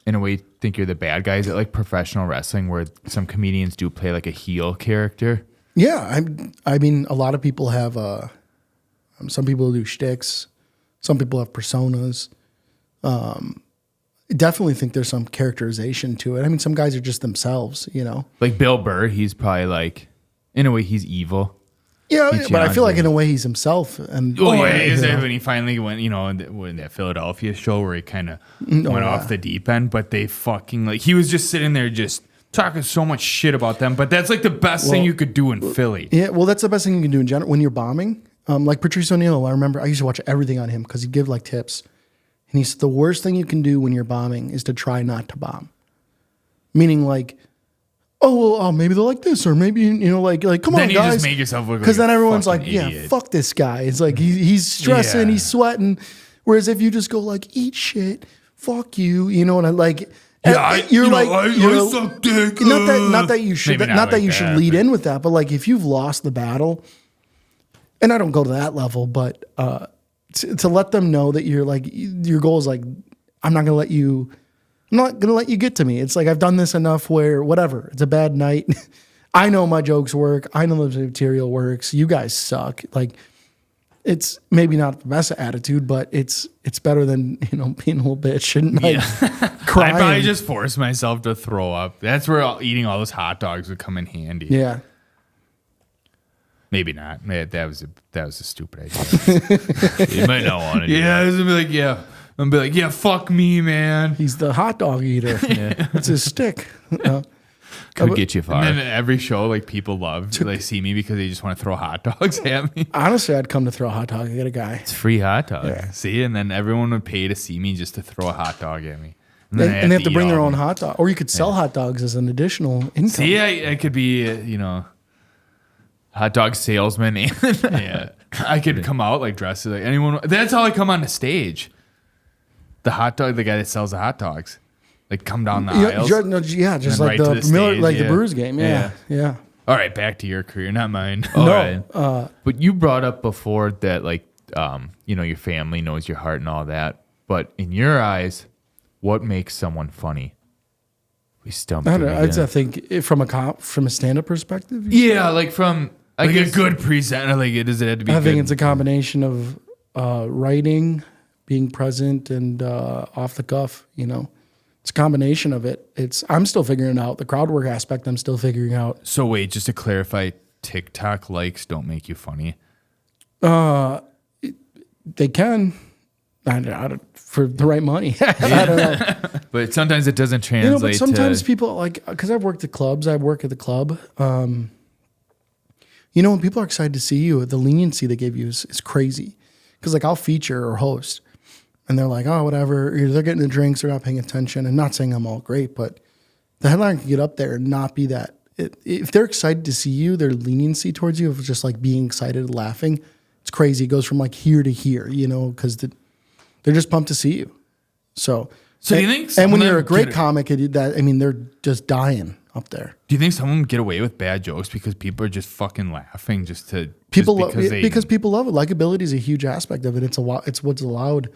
B: in a way think you're the bad guy? Is it like professional wrestling where some comedians do play like a heel character?
A: Yeah, I mean, a lot of people have, some people do shticks, some people have personas. Definitely think there's some characterization to it. I mean, some guys are just themselves, Like Bill Burr, he's probably like, in a way, he's evil. Yeah, but I feel like in a way he's himself. And
B: when he finally went, when that Philadelphia show where he kind of went off the deep end, but they fucking he was just sitting there just talking so much shit about them, but that's like the best thing you could do in Philly.
A: Yeah, well, that's the best thing you can do in general when you're bombing. Like Patrice O'Neal, I remember I used to watch everything on him because he'd give like tips. And he said the worst thing you can do when you're bombing is to try not to bomb. Meaning like, maybe they're like this, or maybe, come on, guys. Then you just
B: make yourself look like
A: because then everyone's like,
B: idiot.
A: Fuck this guy. It's like he's stressing, he's sweating. Whereas if you just go like, eat shit, fuck you, and I like...
B: Yeah,
A: you're
B: I suck dick.
A: Not that you should lead in with that, but like if you've lost the battle, and I don't go to that level, but to let them know that you're like your goal is like I'm not gonna let you get to me. It's like I've done this enough where whatever. It's a bad night. I know my jokes work. I know the material works. You guys suck. Like it's maybe not the best attitude, but it's better than being a little bitch and crying.
B: I probably just forced myself to throw up. That's where eating all those hot dogs would come in handy.
A: Yeah.
B: Maybe not. That was a stupid idea. You might not want to do that. I was gonna be like, I'm be like, yeah, fuck me, man.
A: He's the hot dog eater. It's his stick.
D: Could get you far.
B: And then every show, like people love, they see me because they just want to throw hot dogs at me.
A: Honestly, I'd come to throw a hot dog at a guy.
D: It's free hot dog.
A: Yeah.
B: See, and then everyone would pay to see me just to throw a hot dog at me.
A: And they have to
B: eat
A: bring their
B: all
A: own
B: of them.
A: hot dog. Or you could sell hot dogs as an additional income.
B: See, I could be,
D: Hot dog salesman.
B: yeah. I could come out like dressed like anyone. That's how I come on the stage. The hot dog, the guy that sells the hot dogs, like come down the aisles.
A: Just
B: then
A: like
B: right to
A: the
B: the
A: Miller,
B: stage,
A: like the
B: yeah.
A: Brewers game. Yeah.
B: All right, back to your career, not mine.
D: All
A: No,
D: right. But you brought up before that, like, your family knows your heart and all that. But in your eyes, what makes someone funny? We stumped
A: I
D: him
A: don't know.
D: again.
A: I think from a stand-up perspective,
B: Yeah, like from
D: I
B: like a
D: guess-
B: good presenter. Like does it have to be?
A: I think
B: good?
A: it's a combination of writing, being present, and off the cuff. It's a combination of it. I'm still figuring out the crowd work aspect. I'm still figuring out.
B: So wait, just to clarify, TikTok likes don't make you funny.
A: They can, I don't, for the right money. I don't know.
B: But sometimes it doesn't translate.
A: But sometimes
B: to,
A: people because I've worked at clubs. I work at the club. When people are excited to see you, the leniency they give you is crazy. Because I'll feature or host, and they're like, oh, whatever. They're getting the drinks, they're not paying attention. And not saying I'm all great, but the headline can get up there and not be that. If they're excited to see you, their leniency towards you of just like being excited, laughing, it's crazy. It goes from like here to here, because they're just pumped to see you. So
B: do you think?
A: And when you're a
B: someone
A: great
B: get-
A: comic, they're just dying up there.
B: Do you think someone would get away with bad jokes because people are just fucking laughing just to
A: People
B: just
A: because people love it. Likability is a huge aspect of it. It's what's allowed.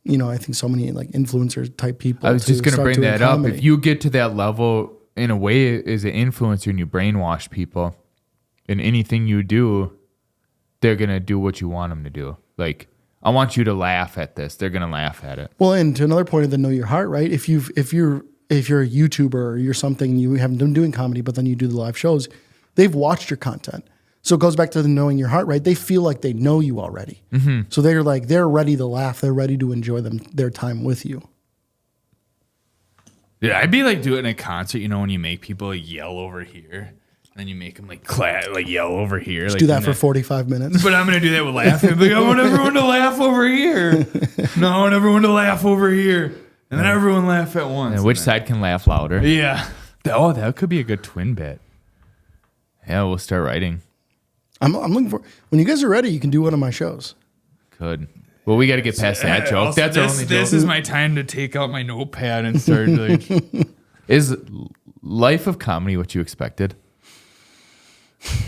A: I think so many like influencer type people.
D: I was just going to
A: start
D: bring
A: doing
D: that up.
A: comedy.
D: If you get to that level, in a way, as an influencer and you brainwash people, in anything you do, they're going to do what you want them to do. Like, I want you to laugh at this. They're going to laugh at it.
A: Well, and to another point of the know your heart, right? If you're a YouTuber or you're something, you haven't been doing comedy, but then you do the live shows, they've watched your content. So it goes back to the knowing your heart, right? They feel like they know you already. Mm-hmm. So they're ready to laugh. They're ready to enjoy their time with you.
B: Yeah, I'd be like doing a concert, when you make people yell over here, and then you make them like yell over here.
A: Just do that for 45 minutes.
B: But I'm gonna do that with laughing. Like, I want everyone to laugh over here. No, I want everyone to laugh over here, and then everyone laugh at once.
D: And which side can laugh louder?
B: Yeah.
D: Oh, that could be a good twin bit. Yeah, we'll start writing.
A: I'm looking for when you guys are ready. You can do one of my shows.
D: Could. Well, we got to get past that joke.
B: Also,
D: That's our only
B: this
D: joke.
B: is my time to take out my notepad and start like.
D: Is life of comedy what you expected?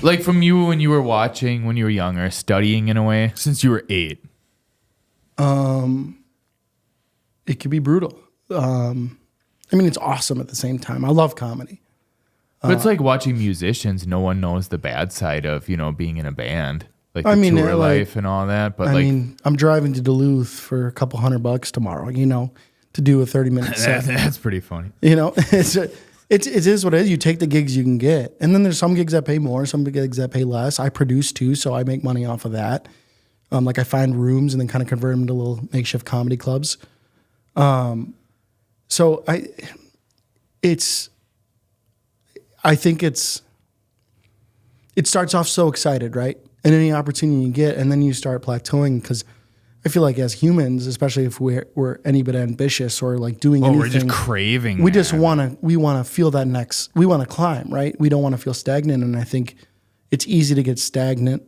D: Like from you when you were watching, when you were younger, studying in a way?
B: Since you were 8.
A: It could be brutal. It's awesome at the same time. I love comedy.
D: But it's like watching musicians. No one knows the bad side of, being in a band. Like the
A: I mean,
D: tour
A: like-
D: life and all that. But
A: I'm driving to Duluth for a couple $100 tomorrow, to do a 30-minute set.
B: That's pretty funny.
A: It is what it is. You take the gigs you can get. And then there's some gigs that pay more, some gigs that pay less. I produce too, so I make money off of that. I find rooms and then kind of convert them into little makeshift comedy clubs. It starts off so excited, right? And any opportunity you get, and then you start plateauing because I feel like as humans, especially if we're any bit ambitious or like doing anything,
B: We're just craving.
A: we
B: that.
A: just want to feel that next. We want to climb, right? We don't want to feel stagnant, and I think it's easy to get stagnant.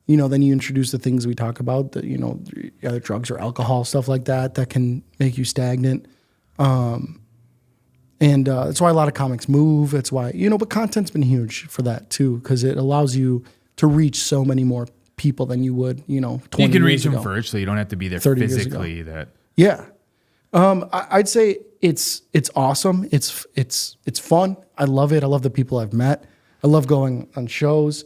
A: Then you introduce the things we talk about, that either drugs or alcohol, stuff like that can make you stagnant. And that's why a lot of comics move. That's why but content's been huge for that too, because it allows you to reach so many more people than you would 20
B: You can reach
A: years
B: them
A: ago.
B: virtually. You don't have to be there
A: 30 years
B: physically. That
A: Yeah. I'd say it's awesome. It's fun. I love it. I love the people I've met. I love going on shows.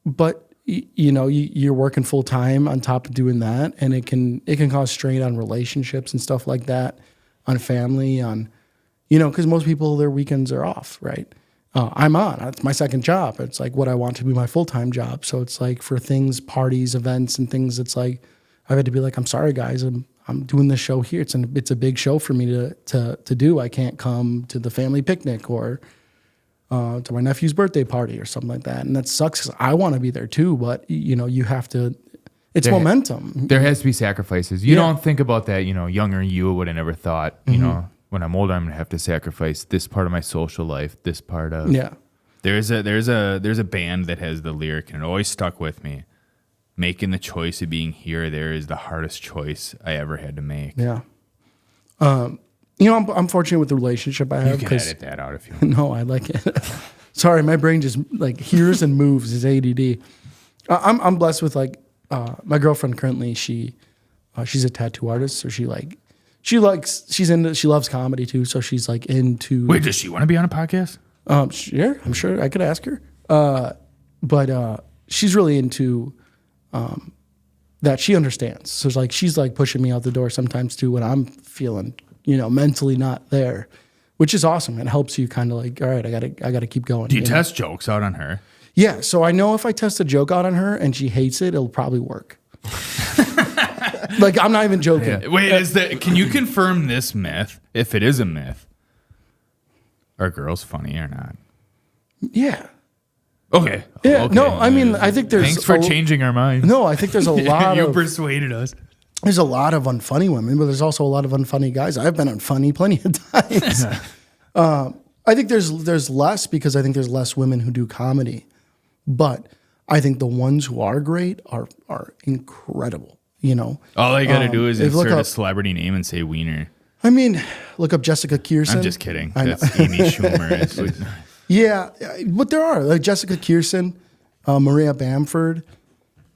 A: But you're working full time on top of doing that, and it can cause strain on relationships and stuff like that, on family, on because most people, their weekends are off, right? I'm on. It's my second job. It's like what I want to be my full time job. So it's like for things, parties, events, and things. It's like I've had to be like, I'm sorry guys, I'm doing this show here. It's a big show for me to do. I can't come to the family picnic or to my nephew's birthday party or something like that. And that sucks 'cause I want to be there too, but you have to, it's momentum.
B: There has to be sacrifices. You don't think about that, younger you would have never thought, when I'm older, I'm going to have to sacrifice this part of my social life, this part of.
A: Yeah.
B: There's a band that has the lyric, and it always stuck with me. Making the choice of being here or there is the hardest choice I ever had to make.
A: Yeah. I'm fortunate with the relationship I have.
B: You can edit that out if you want.
A: No, I like it. Sorry, my brain just like hears and moves. Is ADD. I'm blessed with my girlfriend currently. She's a tattoo artist, so she loves comedy too. So she's like into.
B: Wait, does she want to be on a podcast?
A: Sure, I'm sure I could ask her. But she's really into that. She understands. So she's like pushing me out the door sometimes too when I'm feeling mentally not there, which is awesome. It helps you kind of like, all right, I gotta keep going.
B: Do you test jokes out on her?
A: Yeah, so I know if I test a joke out on her and she hates it, it'll probably work. I'm not even joking.
B: Yeah. Wait, can you confirm this myth, if it is a myth? Are girls funny or not?
A: Yeah.
B: Okay.
A: Yeah.
B: Okay.
A: No, I mean, I think there's.
B: Thanks for changing our minds.
A: No, I think there's a lot
B: you
A: of.
B: persuaded us.
A: There's a lot of unfunny women, but there's also a lot of unfunny guys. I've been unfunny plenty of times. I think there's less because I think there's less women who do comedy, but I think the ones who are great are incredible.
B: All I got to do is insert
A: up,
B: a celebrity name and say Wiener.
A: I mean, look up Jessica Kierson.
B: I'm just kidding. That's Amy Schumer.
A: Yeah, but there are like Jessica Kierson, Maria Bamford.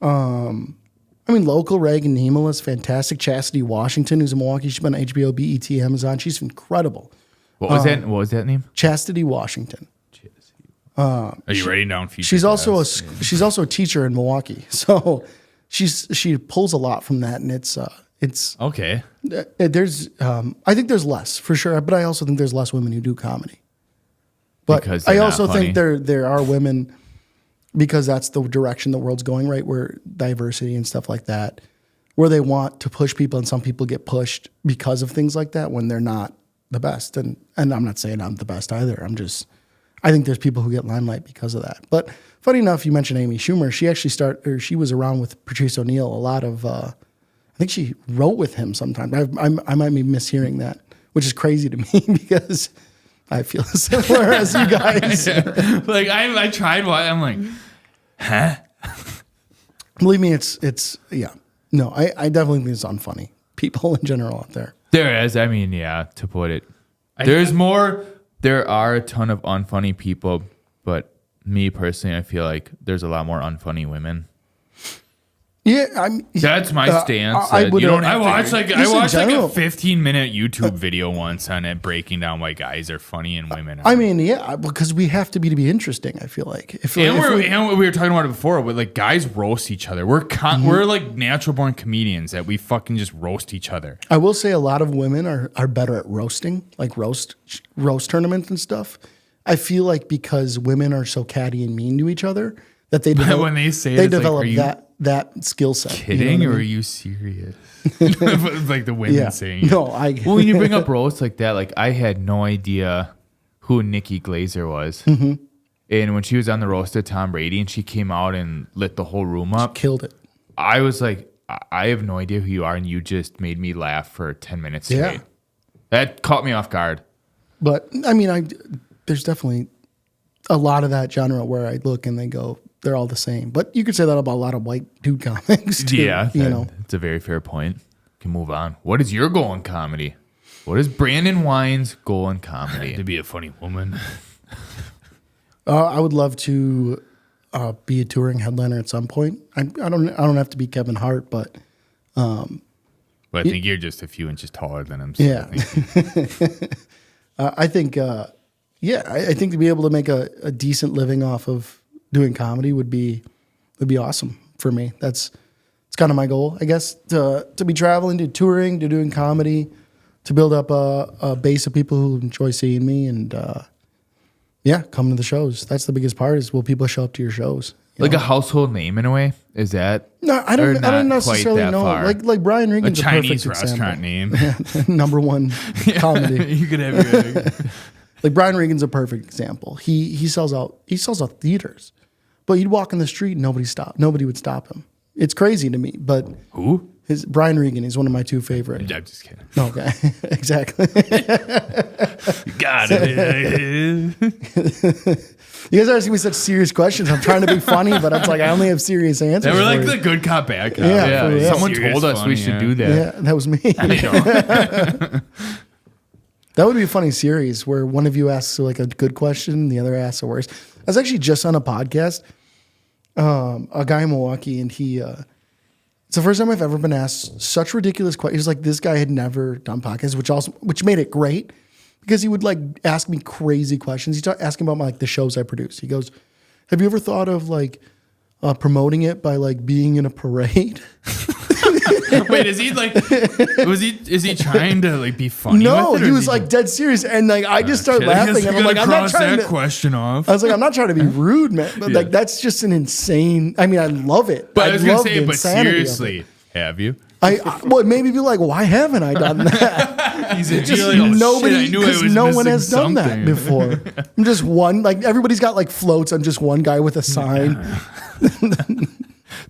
A: Local Reagan Neimal is fantastic. Chastity Washington, who's in Milwaukee, she's been on HBO, BET, Amazon. She's incredible.
B: What was that name?
A: Chastity Washington.
B: Are you writing down future?
A: She's also a teacher in Milwaukee, so she pulls a lot from that, and it's
B: okay.
A: There's I think there's less for sure, but I also think there's less women who do comedy. But
B: because
A: I also think there are women, because that's the direction the world's going, right? Where diversity and stuff like that, where they want to push people, and some people get pushed because of things like that when they're not the best. And I'm not saying I'm the best either. I think there's people who get limelight because of that. But funny enough, you mentioned Amy Schumer. She actually she was around with Patrice O'Neill a lot of. I think she wrote with him sometimes. I might be mishearing that, which is crazy to me because I feel similar as you guys.
B: Like I tried. I'm like, huh?
A: Believe me, it's yeah. No, I definitely think it's unfunny. People in general out there.
B: There is. I mean, yeah. To put it, There are a ton of unfunny people, but me personally, I feel like there's a lot more unfunny women.
A: Yeah,
B: that's my stance. I watched like a 15-minute YouTube video once on it breaking down why guys are funny and women aren't.
A: I mean, yeah, because we have to be interesting. I feel like
B: we were talking about it before, but like guys roast each other. We're like natural born comedians that we fucking just roast each other.
A: I will say a lot of women are better at roasting, like roast tournaments and stuff. I feel like because women are so catty and mean to each other that they develop,
B: when they say
A: they develop that skill set.
B: Kidding, or are you serious? Like the women saying,
A: no,
B: well, when you bring up roast like that, like I had no idea who Nikki Glazer was, and when she was on the roast of Tom Brady, and she came out and lit the whole room up,
A: killed it.
B: I was like, I have no idea who you are, and you just made me laugh for 10 minutes straight. That caught me off guard.
A: But I mean, there's definitely a lot of that genre where I look and they go, they're all the same. But you could say that about a lot of white dude comics too.
B: Yeah, it's a very fair point. Can move on. What is your goal in comedy? What is Brandon Wein's goal in comedy?
D: To be a funny woman.
A: I would love to be a touring headliner at some point. I don't have to be Kevin Hart, but
B: I think you're just a few inches taller than him. So
A: yeah. I think to be able to make a decent living off of doing comedy would be awesome for me. It's kind of my goal, I guess, to be traveling, to touring, to doing comedy, to build up a base of people who enjoy seeing me and come to the shows. That's the biggest part is will people show up to your shows?
B: Like a household name in a way? Is that?
A: No, I don't
B: not
A: necessarily
B: quite that
A: know.
B: far.
A: Like Brian
B: A
A: Regan's a
B: Chinese
A: perfect
B: restaurant
A: example.
B: name.
A: Number one comedy.
B: You could have your.
A: Like Brian Regan's a perfect example. He sells out theaters, but you'd walk in the street and nobody would stop him. It's crazy to me, but
B: Who?
A: Brian Regan is one of my two favorite.
B: I'm just kidding.
A: Okay, exactly.
B: You got it.
A: You guys are asking me such serious questions. I'm trying to be funny, but it's like I only have serious answers.
B: They were like
A: for
B: the
A: you.
B: good cop, bad cop.
A: Yeah, for real.
B: Someone
D: Someone told us we should do that.
A: Yeah, that was me. That would be a funny series where one of you asks like a good question, the other asks a worse. I was actually just on a podcast, a guy in Milwaukee, and it's the first time I've ever been asked such ridiculous questions. It's like this guy had never done podcasts, which made it great because he would like ask me crazy questions. He started asking about the shows I produce. He goes, "Have you ever thought of like promoting it by like being in a parade?"
B: Wait, is he like? Is he trying to like be funny?
A: No,
B: with it, or
A: he
B: is
A: was like dead serious, and like I just started
B: Shit, I guess
A: laughing,
B: we
A: and I'm like,
B: gotta
A: I'm not
B: cross
A: trying
B: that
A: to.
B: question off.
A: I was like, I'm not trying to be rude, man, but like that's just an insane. I mean, I love it.
B: But I was gonna
A: love
B: say,
A: the
B: but
A: insanity of it.
B: seriously, have you?
A: I would maybe be like, why haven't I done that?
B: He's a
A: Just
B: nobody.
A: because no one has done that before. I'm just one. Like everybody's got like floats. I'm just one guy with a sign.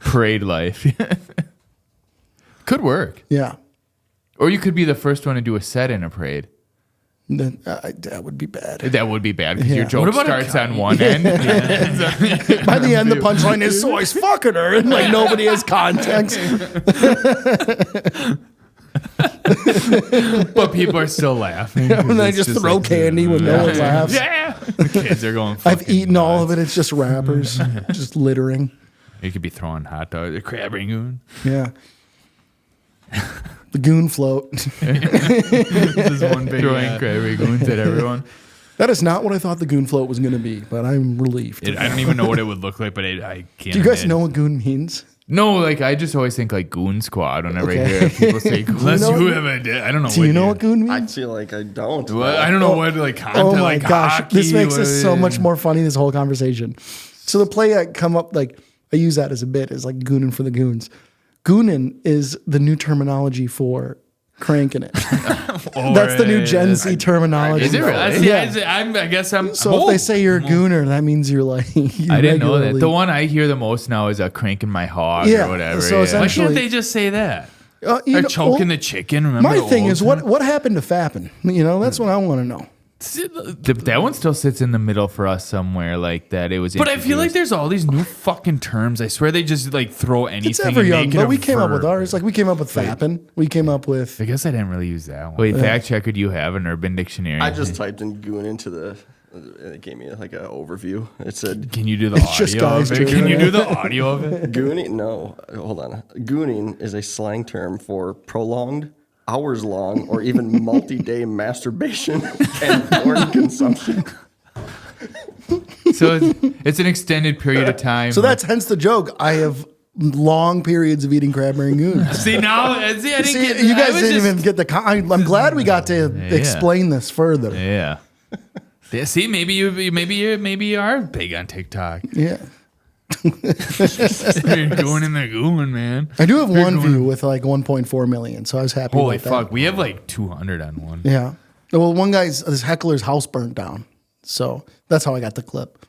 D: Parade life. Could work.
A: Yeah,
D: Or you could be the first one to do a set in a parade.
A: then that would be bad.
D: That would be bad because
A: Yeah.
D: your joke
B: What about a
D: starts on one end.
A: By the end, the punchline is, "So I was fucking her," and like nobody has context.
B: But people are still laughing.
A: And I just throw candy when no one laughs.
B: Yeah, the kids are going.
A: I've eaten all of it. It's just wrappers, just littering.
B: You could be throwing hot dogs, crab rangoon.
A: Yeah. The Goon float.
B: This is one big
D: Throwing crab rangoons at everyone.
A: That is not what I thought the Goon float was going to be, but I'm relieved.
B: I don't even know what it would look like, but I can't.
A: Do you guys
B: imagine.
A: know what Goon means?
D: No, like I just always think like Goon Squad whenever I hear people say Goon.
B: Unless
A: know-
B: you have a, I don't know.
A: Do you know what Goon
C: I
A: means?
C: feel like I don't.
B: Well, I don't know what like content.
A: Oh my
B: like
A: gosh,
B: hockey,
A: this makes
B: what
A: this
B: it
A: so
B: is.
A: much more funny, this whole conversation. So the play I come up, like, I use that as a bit, is like Goonin' for the Goons. Goonin' is the new terminology for cranking it. That's the new Gen Z terminology.
B: Is it really?
A: Yeah.
B: I guess I'm.
A: So if they say you're a gooner, that means you're like. You
D: I didn't know that.
A: regularly-
D: The one I hear the most now is a cranking my hog
A: Yeah,
D: or whatever.
A: so
D: yeah.
B: Why
A: essentially-
B: can't they just say that?
A: you
B: Or
A: know,
B: choking
A: well,
B: the chicken. Remember
A: My
B: the
A: thing
B: old
A: is,
B: time?
A: what happened to fapping? You know, that's what I want to know.
D: That one still sits in the middle for us somewhere like that. It was.
B: But I feel like
D: introduced.
B: there's all these new fucking terms. I swear they just like throw anything.
A: It's ever
B: and
A: young,
B: make it
A: but
B: a
A: we came up with
B: verb.
A: ours. Like we came up with fapping. We came up with.
B: I guess I didn't really use that one.
D: Wait, fact checker, do you have an Urban Dictionary?
C: I just typed in Goon into the. And it gave me like an overview. It said
B: Can you do the
A: It's just
B: audio
A: guys
B: of it?
A: doing
B: Can you
A: it.
B: do the audio of it?
C: gooning. No, hold on. Gooning is a slang term for prolonged, hours-long, or even multi-day masturbation and porn consumption.
D: So it's an extended period of time.
A: So that's hence the joke. I have long periods of eating crab rangoons.
B: See now, I didn't
A: See,
B: get,
A: you
B: I
A: guys
B: was
A: didn't
B: just-
A: even get the. I'm glad we got to explain this further.
D: yeah.
B: Yeah, see, maybe you are big on TikTok.
A: Yeah.
B: You're going in there, going, man.
A: I do have one view with like 1.4 million, so I was happy.
B: Holy
A: about
B: fuck,
A: that.
B: we have like 200 on one.
A: Yeah. Well, one guy's this heckler's house burnt down, so that's how I got the clip.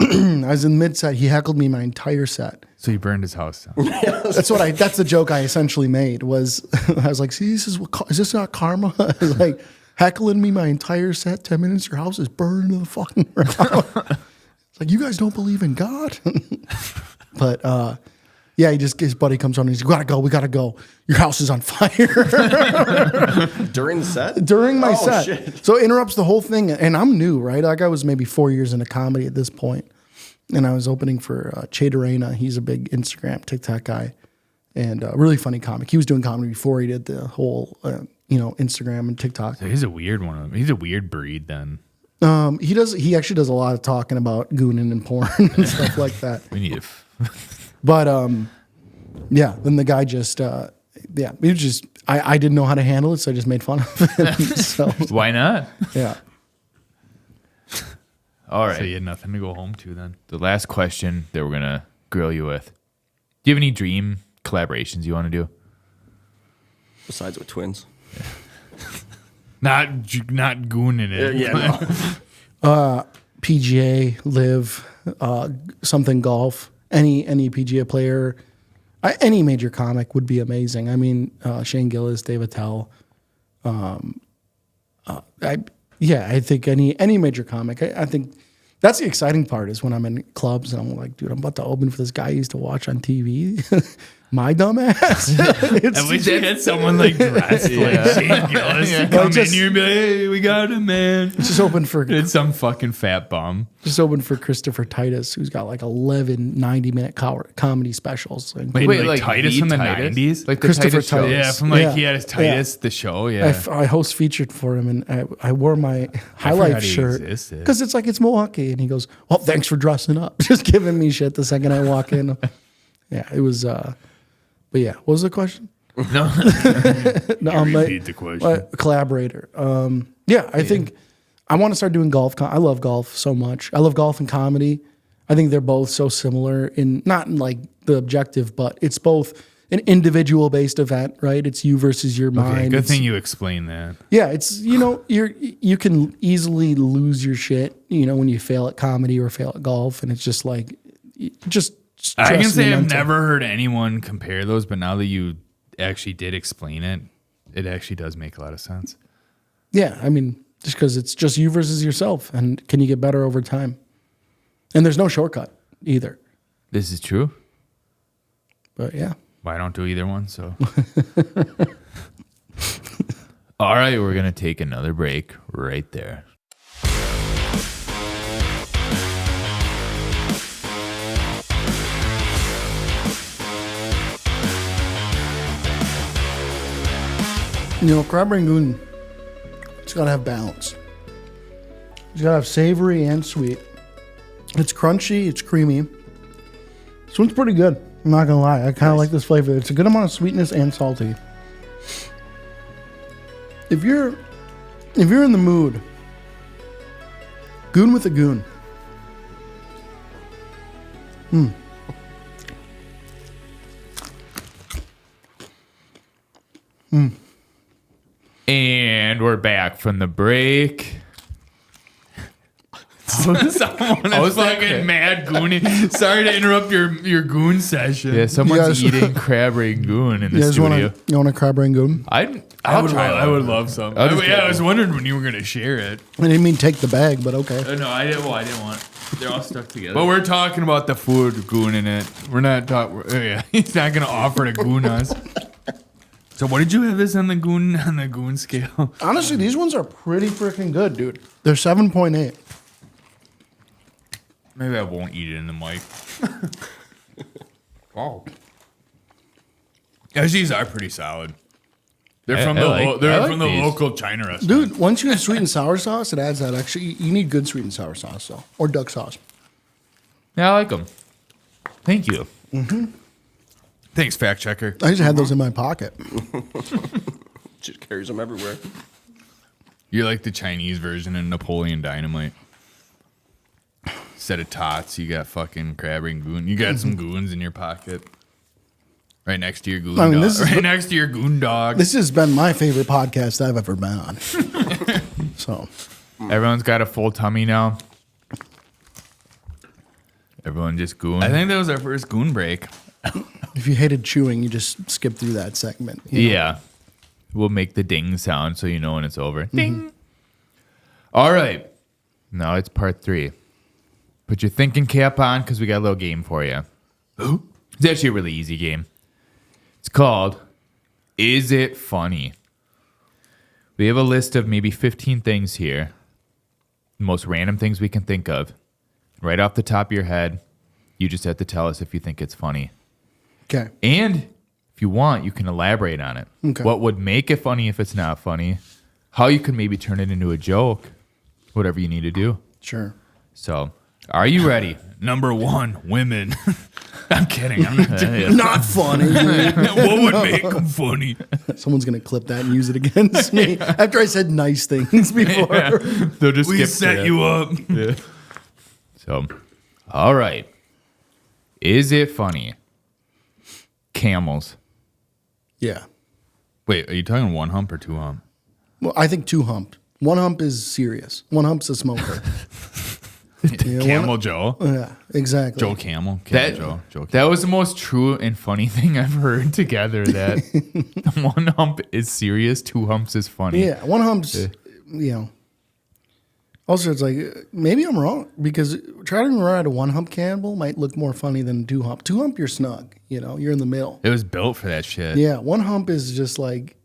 A: I was in mid set. He heckled me my entire set.
B: So he burned his house down.
A: That's the joke I essentially made. Was I was like, see, is this not karma? I was like heckling me my entire set. 10 minutes, your house is burned to the fucking ground. It's like, you guys don't believe in God. But yeah, his buddy comes on and he's like, we gotta go. Your house is on fire.
C: During the set?
A: During my
C: Oh,
A: set.
C: shit.
A: So it interrupts the whole thing. And I'm new, right? Like I was maybe 4 years into comedy at this point. And I was opening for Che Dorena. He's a big Instagram, TikTok guy. And a really funny comic. He was doing comedy before he did the whole, Instagram and TikTok.
B: So he's a weird one. He's a weird breed then.
A: He actually does a lot of talking about gooning and porn and stuff like that.
B: We need to.
A: But yeah, then the guy just he was just I didn't know how to handle it, so I just made fun of him. So
D: Why not?
A: yeah.
D: All right.
B: So you had nothing to go home to then.
D: The last question that we're gonna grill you with. Do you have any dream collaborations you want to do?
C: Besides with twins.
B: Not Goon in it.
C: No.
A: PGA, live, something golf, any PGA player, any major comic would be amazing. I mean, Shane Gillis, Dave Attell. I think any major comic. I think that's the exciting part is when I'm in clubs and I'm like, dude, I'm about to open for this guy I used to watch on TV. My dumb ass.
B: At least you had someone like dressed like Shane Gillis to come in here and be like, hey, we got him, man.
A: Just open for
B: It's some fucking fat bum.
A: Christopher Titus, who's got like 11 90-minute comedy specials.
B: Wait, like Titus from the 90s?
D: Like the
A: Christopher
D: Titus show?
A: Titus.
B: Yeah, from like
A: Yeah.
B: he had his Titus, the show, yeah.
A: I host featured for him, and I wore my High Life
B: forgot he
A: shirt
B: existed.
A: because it's Milwaukee, and he goes, "Well, thanks for dressing up," just giving me shit the second I walk in. Yeah, it was. But yeah, what was the question?
B: No.
A: No, I'm
B: Repeat the question.
A: Collaborator. I think I want to start doing golf. I love golf so much. I love golf and comedy. I think they're both so similar in not in like the objective, but it's both an individual based event, right? It's you versus your mind.
B: Okay, good
A: It's-
B: thing you explained that.
A: Yeah, it's you can easily lose your shit, when you fail at comedy or fail at golf, and it's just like just.
B: I can
A: stress
B: say
A: and
B: I've
A: mental.
B: never heard anyone compare those, but now that you actually did explain it, it actually does make a lot of sense.
A: Yeah, I mean, just because it's just you versus yourself, and can you get better over time? And there's no shortcut either.
D: This is true.
A: But yeah,
B: Well, I don't do either one, so.
D: All right, we're gonna take another break right there.
A: crab Rangoon, it's got to have balance. It's got to have savory and sweet. It's crunchy, it's creamy. This one's pretty good. I'm not gonna lie. I kind of like this flavor. It's a good amount of sweetness and salty. If you're in the mood, Goon with a Goon.
B: And we're back from the break. Someone is fucking mad gooning. Sorry to interrupt your goon session.
D: Yeah, someone's
A: guys-
D: eating crab rangoon in the
A: You guys
D: studio.
A: want a crab Rangoon?
D: I'll try that.
B: I would love some.
D: I'll just get
B: I was wondering when you were gonna share it.
A: I didn't mean take the bag, but okay.
B: No, I didn't. Well, I didn't want. They're all stuck together. But we're talking about the food goon in it. We're not talking. Yeah, he's not gonna offer to goon us. So what did you have this on the goon scale?
A: Honestly, these ones are pretty freaking good, dude. They're 7.8.
B: Maybe I won't eat it in the mic. Oh. Yes, these are pretty solid. They're from the
D: these.
B: local China restaurant.
A: Dude, once you have sweet and sour sauce, it adds that extra. You need good sweet and sour sauce, though, or duck sauce.
D: Yeah, I like them. Thank you.
B: Thanks, fact checker.
A: I just had those in my pocket.
C: Just carries them everywhere.
B: You're like the Chinese version of Napoleon Dynamite. Instead of tots, you got fucking crab and goon. You got some goons in your pocket. Right next to your goon dog. Next to your goon dog.
A: This has been my favorite podcast I've ever been on. So,
D: Everyone's got a full tummy now. Everyone just goon.
B: I think that was our first goon break.
A: if you hated chewing, you just skip through that segment. you know?
D: Yeah. We'll make the ding sound so you know when it's over. Ding. All right. Now it's part 3. Put your thinking cap on because we got a little game for you. It's actually a really easy game. It's called Is It Funny? We have a list of maybe 15 things here. The most random things we can think of. Right off the top of your head, you just have to tell us if you think it's funny.
A: Okay.
D: And if you want, you can elaborate on it.
A: Okay.
D: What would make it funny if it's not funny? How you can maybe turn it into a joke? Whatever you need to do.
A: Sure.
D: So, are you ready?
B: Number 1, women. I'm kidding. I'm not
A: Not funny. dude.
B: What would make them funny?
A: Someone's going to clip that and use it against me after I said nice things before.
D: They'll just
B: We
D: skip
B: set
D: to
B: you up. So, all right. Is it funny? Camels.
A: Yeah.
B: Wait, are you talking one hump or two hump?
A: Well, I think 2 hump. 1 hump is serious. 1 hump's a smoker. Yeah,
B: Camel Joe.
A: Yeah, exactly.
B: Joe Camel. Joe Camel. That was the most true and funny thing I've heard together. That 1 hump is serious, 2 humps is funny.
A: Yeah, 1 hump's, Also, it's like, maybe I'm wrong because trying to ride a 1 hump camel might look more funny than 2 hump. 2 hump, you're snug. You're in the middle.
B: It was built for that shit.
A: Yeah, 1 hump is just like,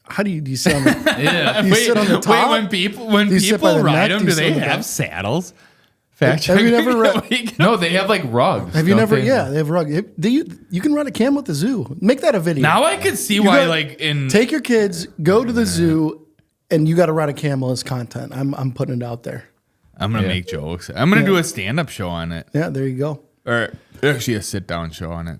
A: how do you sit on the,
B: Yeah.
A: you sit on the top?
B: When
A: you sit by
B: people
A: the
B: ride
A: neck?
B: them,
A: Do
B: do
A: you sit
B: they
A: on the
B: have
A: back?
B: saddles?
A: Have you never
B: No, they have like rugs.
A: Have you
B: don't
A: never?
B: they?
A: Yeah, they have rug. You can ride a camel at the zoo. Make that a video.
B: Now I could see why,
A: Take your kids, go to the zoo, and you got to ride a camel as content. I'm putting it out there.
B: I'm gonna make jokes. I'm gonna do a stand-up show on it,
A: Yeah, there you go.
B: or actually a sit-down show on it.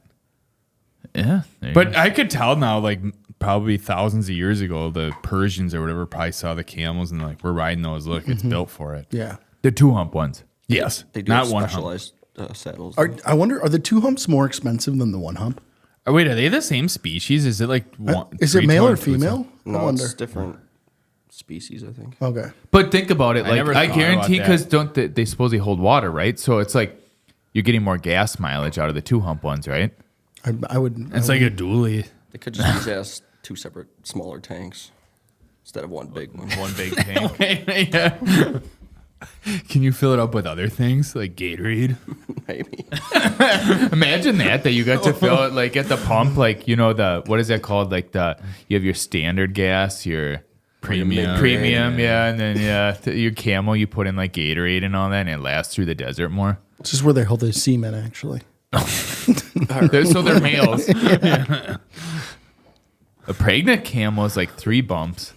D: Yeah.
B: But I could tell now, like probably thousands of years ago, the Persians or whatever probably saw the camels and like, we're riding those. Look, it's built for it.
A: Yeah.
D: the 2 hump ones.
B: Yes,
C: They do
B: not
C: have
B: 1 hump.
C: specialized saddles.
A: I wonder, are the 2 humps more expensive than the 1 hump?
B: Oh, wait, are they the same species? Is it like one?
A: Is it male or female? I
C: No,
A: wonder.
C: it's different species, I think.
A: Okay.
D: But think about it.
B: I
D: Like
B: never
D: I
B: thought
D: guarantee,
B: about
D: because don't they supposedly hold water, right? So it's like you're getting more gas mileage out of the 2 hump ones, right?
A: I would.
B: It's like a dually.
C: They could just use as 2 separate smaller tanks instead of one big one.
B: One big tank. Yeah. Can you fill it up with other things like Gatorade?
C: Maybe.
D: Imagine that you got to fill it like at the pump, like what is that called? Like you have your standard gas, your premium, yeah, and then your Camel, you put in like Gatorade and all that, and it lasts through the desert more.
A: It's just where they hold their semen, actually.
D: So they're males. A pregnant camel is like 3 bumps.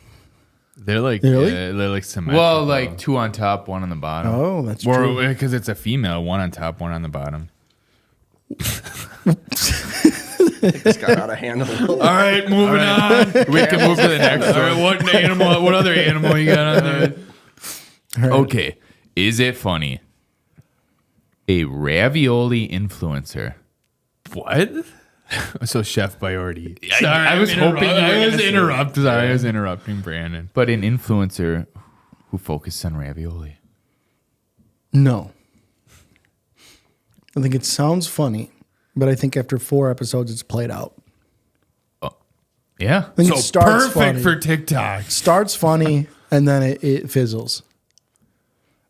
B: They're like
A: Really?
B: they're like symmetrical.
D: Well, like 2 on top, 1 on the bottom.
A: Oh, that's true.
B: or because it's a female, 1 on top, 1 on the bottom.
C: This got out of hand a little.
B: All right, moving on. We can move to the next one. All right, what animal? What other animal you got on there?
A: All right.
D: Okay, is it funny? A ravioli influencer.
B: What? So Chef Boyardee.
D: I was hoping you were
B: I was
D: gonna say
B: interrupting. Sorry, I was interrupting Brandon.
D: But an influencer who focuses on ravioli.
A: No. I think it sounds funny, but I think after 4 episodes, it's played out.
D: Yeah.
A: I think
B: So
A: it starts
B: perfect
A: funny.
B: for TikTok.
A: Starts funny, and then it fizzles.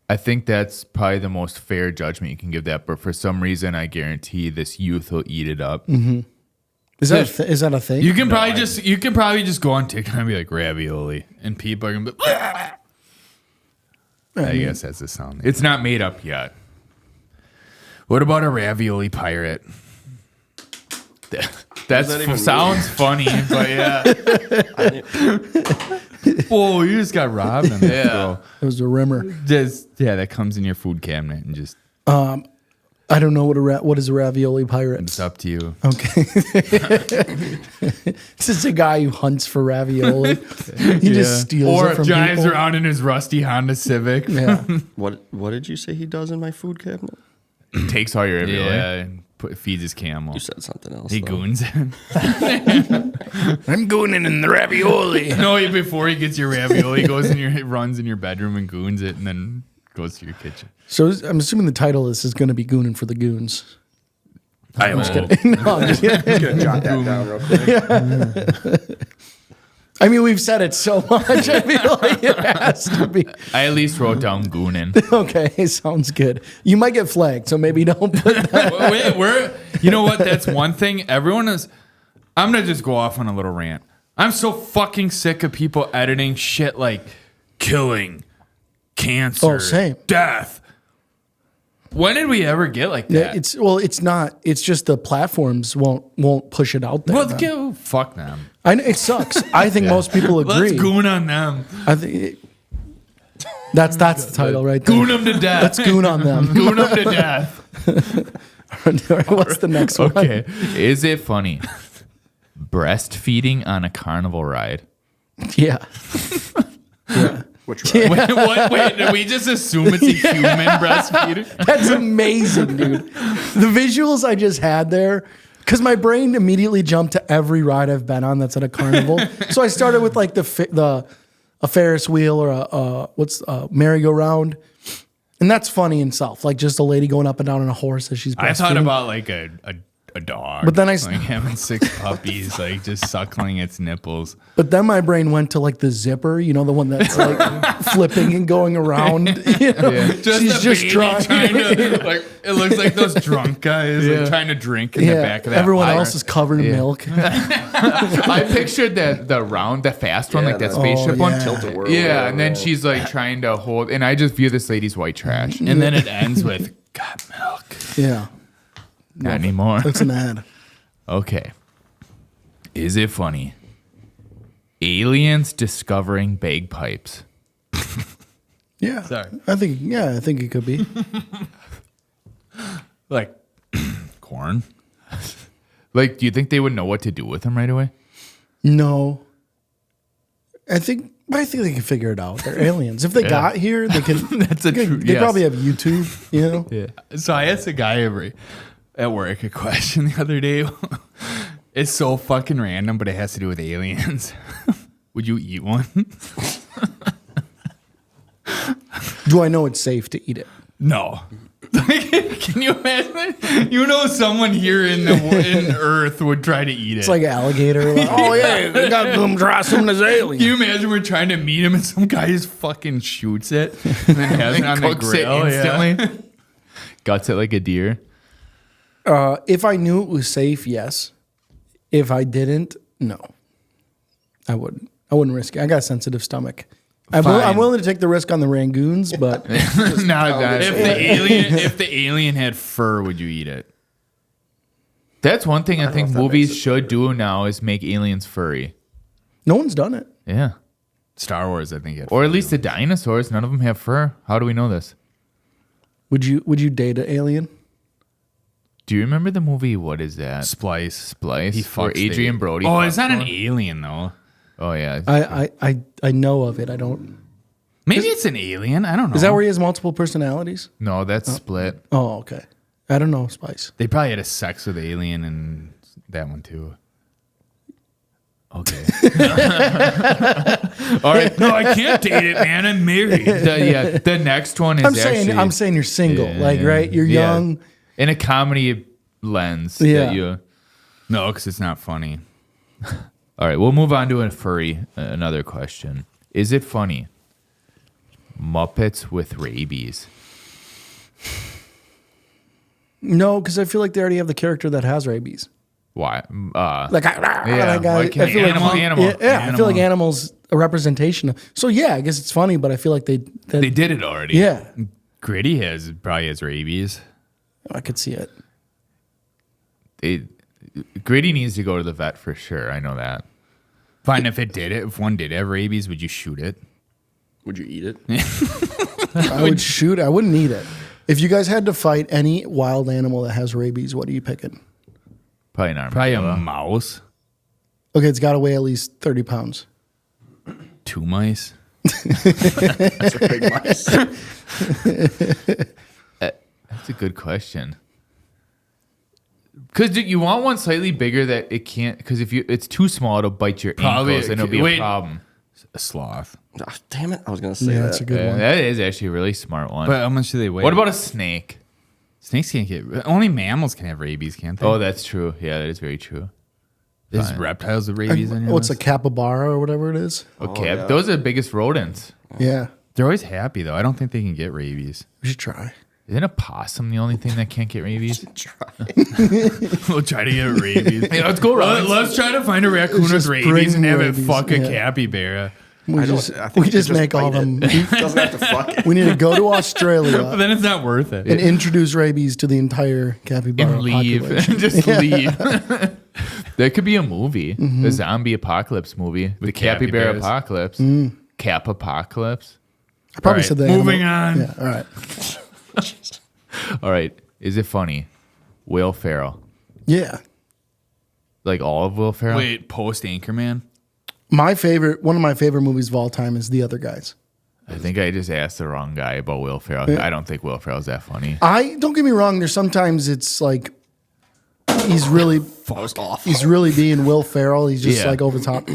D: I think that's probably the most fair judgment you can give that. But for some reason, I guarantee this youth will eat it up.
A: Mm-hmm. Is that a thing?
B: You can probably just go on TikTok and be like ravioli, and people are gonna be. I guess that's the sound. It's not made up yet. What about a ravioli pirate?
C: That even
B: sounds funny, but yeah. Whoa, you just got robbed on that. Yeah.
A: It was a rimmer.
B: That comes in your food cabinet and just
A: I don't know what is a ravioli pirate.
B: it's up to you.
A: Okay. This is a guy who hunts for ravioli. He just steals
B: Or
A: it from
B: drives
A: people.
B: around in his rusty Honda Civic.
A: Yeah.
C: What did you say he does in my food cabinet?
D: Takes all your ravioli.
B: Yeah, and feeds his camel.
C: You said something else.
B: He
C: though.
B: goons it.
A: I'm gooning in the ravioli.
B: No, before he gets your ravioli, he runs in your bedroom and goons it, and then goes to your kitchen.
A: So I'm assuming the title of this is going to be Gooning for the Goons.
B: I'm
A: just kidding. No, I'm just kidding.
C: Gonna jot that down real quick.
A: I mean, we've said it so much. I feel like it has to be.
D: I at least wrote down Goonin.
A: Okay, sounds good. You might get flagged, so maybe don't put that.
B: You know what? That's one thing. Everyone is. I'm gonna just go off on a little rant. I'm so fucking sick of people editing shit like killing, cancer,
A: Oh, same.
B: death. When did we ever get like
A: Yeah,
B: that?
A: it's not. It's just the platforms won't push it out there.
B: Well,
A: then.
B: fuck them.
A: I know, it sucks. I think most people agree.
B: Let's goon on them.
A: I think that's the title right there.
B: Goon them to death.
A: Let's goon on them.
B: Goon them to death.
A: All right, what's the next one?
D: Okay. Is it funny? Breastfeeding on a carnival ride.
A: Yeah. Yeah.
C: Which right?
B: Wait, what? Wait, did we just assume it's a human breastfeeder?
A: That's amazing, dude. The visuals I just had there, because my brain immediately jumped to every ride I've been on that's at a carnival. So I started with like a Ferris wheel or a merry-go-round. And that's funny in itself. Like just a lady going up and down on a horse as she's breastfeeding.
B: I thought about like a dog.
A: But then
B: like having 6 puppies, like just suckling its nipples.
A: But then my brain went to like the zipper, the one that's like flipping and going around. She's just trying
B: to, like, it looks like those drunk guys like trying to drink in the back of that.
A: Everyone
B: fire.
A: else is covered in milk.
D: I pictured the fast one, like that spaceship one.
C: Tilt-a-whirl.
D: Yeah, and then she's like trying to hold, and I just view this lady's white trash.
B: And then it ends with got milk.
A: Yeah.
D: Not anymore.
A: That's an ad.
D: Okay. Is it funny? Aliens discovering bagpipes.
A: Yeah.
B: Sorry.
A: I think it could be.
B: Like corn.
D: Like, do you think they would know what to do with them right away?
A: No. I think they can figure it out. They're aliens. If they got here, they can.
B: That's a true.
A: They probably have YouTube,
B: Yeah. So I asked a guy at work a question the other day. It's so fucking random, but it has to do with aliens. Would you eat one?
A: Do I know it's safe to eat it?
B: No. Can you imagine? Someone here in Earth would try to eat it.
A: It's like alligator. Like, oh yeah, we got to come try some of this alien.
B: Can you imagine we're trying to meet him and some guy just fucking shoots it and then has it on the
D: Cooks it
B: grill
D: instantly. Guts it like a deer.
A: If I knew it was safe, yes. If I didn't, no. I wouldn't. I wouldn't risk it. I got a sensitive stomach. I'm willing to take the risk on the Rangoons, but
B: if the alien had fur, would you eat it?
D: That's one thing I think movies should do now is make aliens furry.
A: no one's done it.
D: Yeah.
B: Star Wars, I think.
D: Or at least the dinosaurs. None of them have fur. How do we know this?
A: Would you date an alien?
D: Do you remember the movie? What is that?
B: Splice.
D: Where
B: fucks
D: Adrian Brody.
B: Oh, it's
D: fucks
B: not an
D: one?
B: alien though.
D: Oh yeah.
A: I know of it. I don't.
B: Maybe it's an alien. I don't know.
A: Is that where he has multiple personalities?
D: No, that's Split.
A: Oh, okay. I don't know, Spice.
B: They probably had a sex with the alien in that one too. Okay. All right. No, I can't date it, man. I'm married.
D: The next one is
A: I'm saying you're single, right? You're young.
D: In a comedy lens.
A: Yeah.
D: That you,
B: No, because it's not funny.
D: all right, we'll move on to another question. Is it funny? Muppets with rabies.
A: No, because I feel like they already have the character that has rabies.
D: Why?
A: Like, that guy.
D: why can't animal?
A: I feel like animals a representation. So yeah, I guess it's funny, but I feel like they
B: did it already.
A: Yeah,
B: Gritty probably has rabies.
A: I could see it.
D: Gritty needs to go to the vet for sure. I know that.
B: Fine, if one did have rabies, would you shoot it?
C: Would you eat it?
A: I would shoot. I wouldn't eat it. If you guys had to fight any wild animal that has rabies, what are you picking?
D: Probably an
B: Probably
D: armadillo.
B: a mouse.
A: Okay, it's got to weigh at least 30 pounds.
B: 2 mice.
C: That's a big mice.
D: That's a good question. Because you want one slightly bigger that it can't. Because if it's too small, it'll bite your ankles and it'll be a problem.
B: A sloth.
C: Oh, damn it! I was gonna say
A: Yeah,
C: that.
A: that's a good one.
D: That is actually a really smart one.
B: But how much do they weigh?
D: what about a snake?
B: Snakes? Can't get. Only mammals can have rabies, can't they?
D: Oh, that's true. Yeah, that is very true.
B: There's reptiles with rabies on your
A: What's a
B: list?
A: capybara or whatever it is?
D: Okay,
C: yeah.
D: those are the biggest rodents.
A: Yeah,
B: They're always happy though. I don't think they can get rabies.
A: we should try.
D: Isn't a possum the only thing that can't get rabies?
B: We'll try to get rabies.
D: Hey, let's go around.
B: Let's try to find a raccoon with
A: just
B: rabies
A: bring
B: and have
A: rabies,
B: it fuck a
A: yeah.
B: capybara.
A: We just make all
C: bite
A: them.
C: it. Doesn't have to fuck it.
A: We need to go to
B: But
A: Australia
B: then it's not worth it.
A: and introduce rabies to the entire capybara
D: And leave.
A: population.
D: Just leave. That could be a movie.
A: Mm-hmm.
D: A zombie apocalypse movie. The capybara
B: capybaras.
D: apocalypse. Cap apocalypse.
A: I probably
B: All
A: said
B: right,
A: that.
B: moving on.
A: Yeah, all right.
D: All right. Is it funny? Will Ferrell.
A: Yeah.
D: Like all of Will Ferrell?
B: Wait, post Anchorman?
A: One of my favorite movies of all time is The Other Guys.
B: I think I just asked the wrong guy about Will Ferrell. I don't think Will Ferrell's that funny.
A: Don't get me wrong. There's sometimes it's like he's really
C: off.
A: He's really being Will Ferrell. He's just
B: Yeah.
A: like over the top.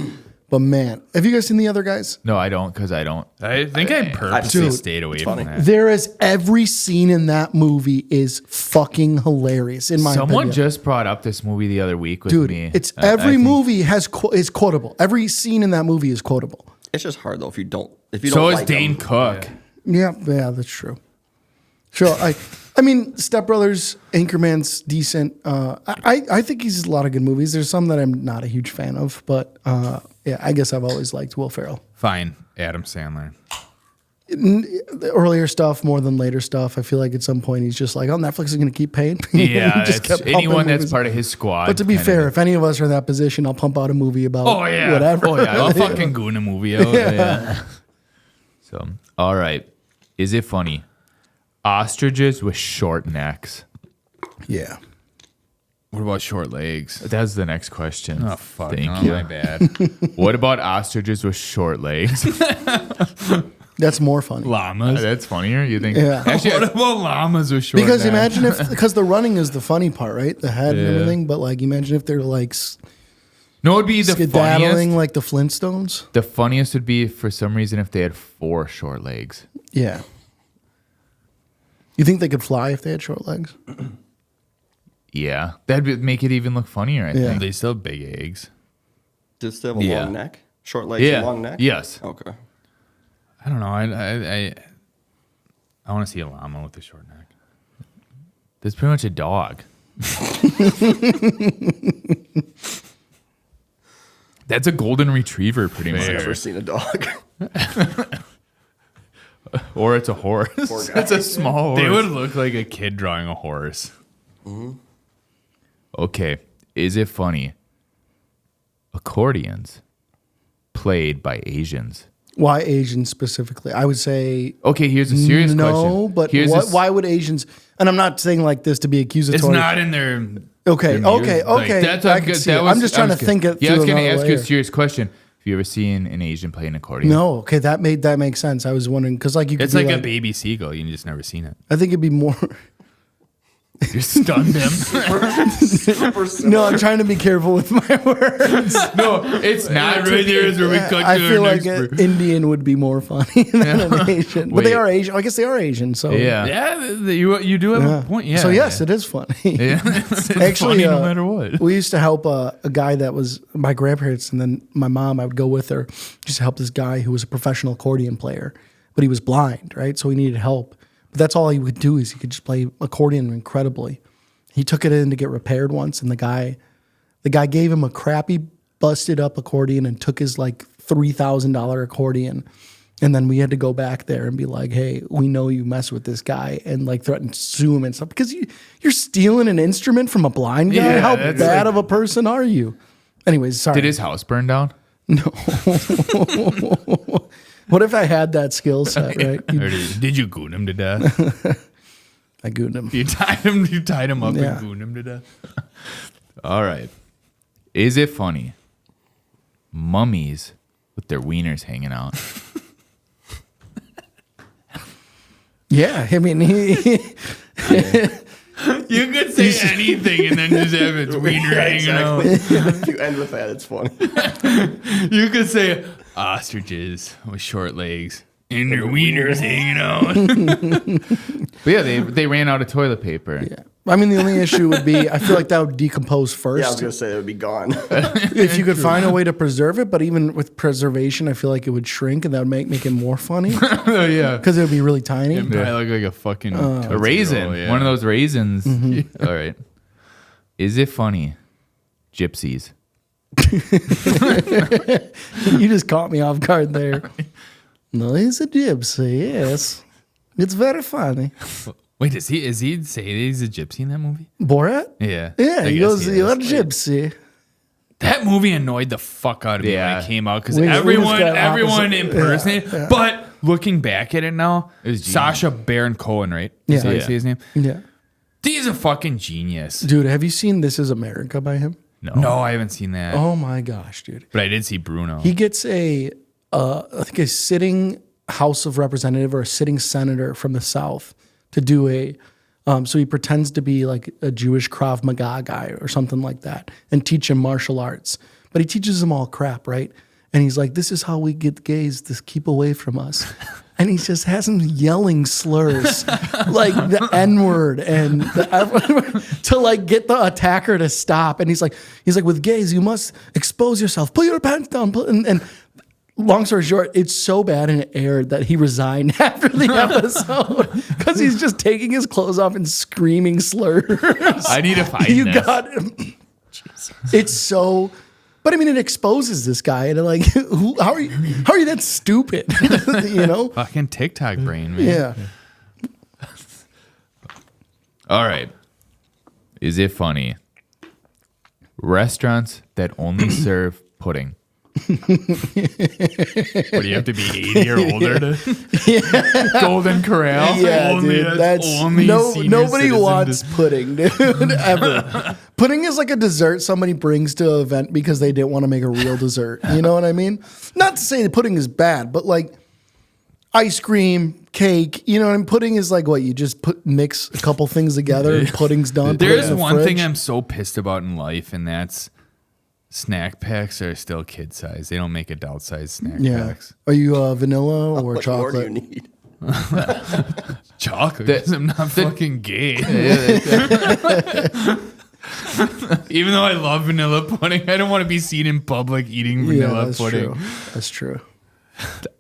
A: But man, have you guys seen the other guys?
B: No, I don't, because I don't.
D: I think I purposely
A: Dude,
D: stayed away
C: it's
D: from
C: funny.
D: that.
A: There is every scene in that movie is fucking hilarious. In my
B: Someone
A: opinion.
B: just brought up this movie the other week with
A: Dude,
B: me.
A: it's
B: I
A: every
B: think-
A: movie is quotable. Every scene in that movie is quotable.
C: It's just hard though if you don't
B: So
C: like
B: is Dane
C: them.
B: Cook.
A: Yeah, that's true. Sure, I mean, Step Brothers, Anchorman's decent. I think he's a lot of good movies. There's some that I'm not a huge fan of, but yeah, I guess I've always liked Will Ferrell.
D: Fine, Adam Sandler.
A: The earlier stuff more than later stuff. I feel like at some point he's just like, oh, Netflix is going to keep paying me.
B: Yeah,
A: He just
B: that's,
A: kept pumping
B: anyone that's
A: movies.
B: part of his squad.
A: But to be
B: kinda
A: fair,
B: thing.
A: if any of us are in that position, I'll pump out a movie about whatever.
B: Oh yeah, I'll fucking goon a movie out. Yeah. So, all right, is it funny? Ostriches with short necks.
A: Yeah.
D: What about short legs?
B: That's the next question.
D: Oh fuck!
B: Thank
D: no,
B: you.
D: my bad.
B: What about ostriches with short legs?
A: That's more funny.
D: Llamas.
B: That's funnier. You think?
A: Yeah.
B: Actually,
D: What about llamas with short
A: Because
D: necks?
A: imagine if, because the running is the funny part, right? The head and
B: Yeah.
A: everything. But like, imagine if they're like
B: no, it'd be the
A: skedaddling
B: funniest.
A: like the Flintstones.
B: The funniest would be for some reason if they had 4 short legs.
A: Yeah. You think they could fly if they had short legs?
B: Yeah, that'd make it even look funnier. I
A: Yeah.
B: think.
D: They still have big eggs.
C: Does it have a
B: Yeah.
C: long neck? Short legs
B: Yeah.
C: and long neck?
B: Yes.
C: Okay.
D: I don't know. I want to see a llama with a short neck.
B: That's pretty much a dog. That's a golden retriever, pretty
C: I've
B: much.
C: never seen a dog.
B: Or it's a horse.
C: Poor guy.
B: It's a small horse.
D: They would look like a kid drawing a horse.
B: Okay, is it funny? Accordions played by Asians.
A: Why Asians specifically? I would say
B: Okay, here's a serious question.
A: no, but
B: Here's
A: what,
B: a s-
A: why would Asians? And I'm not saying like this to be accusatory.
D: It's not in their.
A: Okay,
D: their
A: okay,
D: music. Like,
A: okay.
B: That's
A: I can see it. I'm just trying to think it.
B: Yeah, I was
A: going
B: going
A: to
B: to ask you a serious question. Have you ever seen an Asian play an accordion?
A: No, okay, that makes sense. I was wondering because like you could
D: It's
A: be
D: like a baby seagull. You just never seen it.
A: I think it'd be more.
B: You stunned him.
A: No, I'm trying to be careful with my words.
B: No, it's not.
D: right there is where we cut
A: I
D: to
A: feel
D: our
A: like
D: next
A: an Indian would be more funny than an Asian, but they
B: Wait.
A: are Asian. I guess they are Asian. So
B: Yeah.
D: Yeah, you do have
A: Yeah.
D: a point. Yeah.
A: So yes, it is funny.
D: Yeah, it's
A: Actually,
D: funny no matter what.
A: We used to help a guy that was my grandparents, and then my mom. I would go with her just to help this guy who was a professional accordion player, but he was blind, right? So he needed help. But that's all he would do is he could just play accordion incredibly. He took it in to get repaired once, and the guy gave him a crappy, busted up accordion and took his like $3,000 accordion. And then we had to go back there and be like, hey, we know you mess with this guy, and like threaten to sue him and stuff because you're stealing an instrument from a blind guy.
B: Yeah,
A: How
B: that's
A: bad of a person are you? Anyways, sorry.
B: Did his house burn down?
A: What if I had that skill set, right?
D: Or did you goon him to death?
A: I gooned him.
D: You tied him up
A: Yeah.
D: and gooned him to death.
B: All right. Is it funny? Mummies with their wieners hanging out.
A: Yeah, I mean,
D: You could say anything and then just have its wiener hanging out.
C: If you end with that, it's funny.
D: You could say ostriches with short legs and their wieners hanging out.
B: But yeah, they ran out of toilet paper.
A: yeah. I mean, the only issue would be I feel like that would decompose first.
C: Yeah, I was gonna say it would be gone.
A: If you could find a way to preserve it, but even with preservation, I feel like it would shrink, and that would make it more funny
B: Oh, yeah.
A: because it would be really tiny.
D: It probably look like a fucking
B: A raisin.
D: yeah.
B: One of those raisins.
A: Mm-hmm.
B: All right. Is it funny? Gypsies.
A: You just caught me off guard there. No, he's a gypsy. Yes, it's very funny.
D: Wait, is he say he's a gypsy in that movie?
A: Borat?
D: Yeah.
A: Yeah,
D: I
A: he
D: guess
A: goes,
D: he
A: "You're a
D: is.
A: gypsy."
D: That movie annoyed the fuck out of me when
B: Yeah.
D: it came out because
A: We just
D: everyone
A: got opposite.
D: impersonated.
A: Yeah.
D: But looking back at it now,
B: was genius.
D: Sasha Baron Cohen, right?
A: Yeah.
D: Is that how you
B: Yeah.
D: say his name?
A: Yeah,
D: He's a fucking genius.
A: dude, have you seen This Is America by him?
D: No, I haven't seen that.
A: Oh my gosh, dude.
D: But I did see Bruno.
A: He gets I think a sitting House of Representative or a sitting senator from the South to do so he pretends to be like a Jewish Krav Maga guy or something like that and teach him martial arts. But he teaches them all crap, right? And he's like, this is how we get gays to keep away from us. And he just has them yelling slurs like the N-word and the F-word to like get the attacker to stop. And he's like, with gays, you must expose yourself. Put your pants down. And long story short, it's so bad and it aired that he resigned after the episode because he's just taking his clothes off and screaming slurs.
B: I need to find
A: You
B: this.
A: got him. It's so... But I mean, it exposes this guy, and like, how are you that stupid? You know,
B: Fucking TikTok brain, man.
A: yeah.
D: All right. Is it funny? Restaurants that only serve pudding.
B: What do you have to be 80 or older to? Golden Corral.
A: Yeah,
B: Only-
A: dude, that's
B: only senior
A: nobody
B: citizen
A: wants
B: to-
A: pudding, dude, ever. Pudding is like a dessert somebody brings to an event because they didn't want to make a real dessert. You know what I mean? Not to say that pudding is bad, but like ice cream, cake, you know what I mean? Pudding is like what you just mix a couple things together and pudding's done. put it
B: There's
A: in the
B: one thing
A: fridge.
B: I'm so pissed about in life, and that's snack packs are still kid size. They don't make adult size snack packs.
A: Are you vanilla or
C: What more do you
A: chocolate?
C: need?
B: Chocolate. 'Cause I'm not fucking gay. Even though I love vanilla pudding, I don't want to be seen in public eating vanilla
A: that's
B: pudding.
A: true. That's true.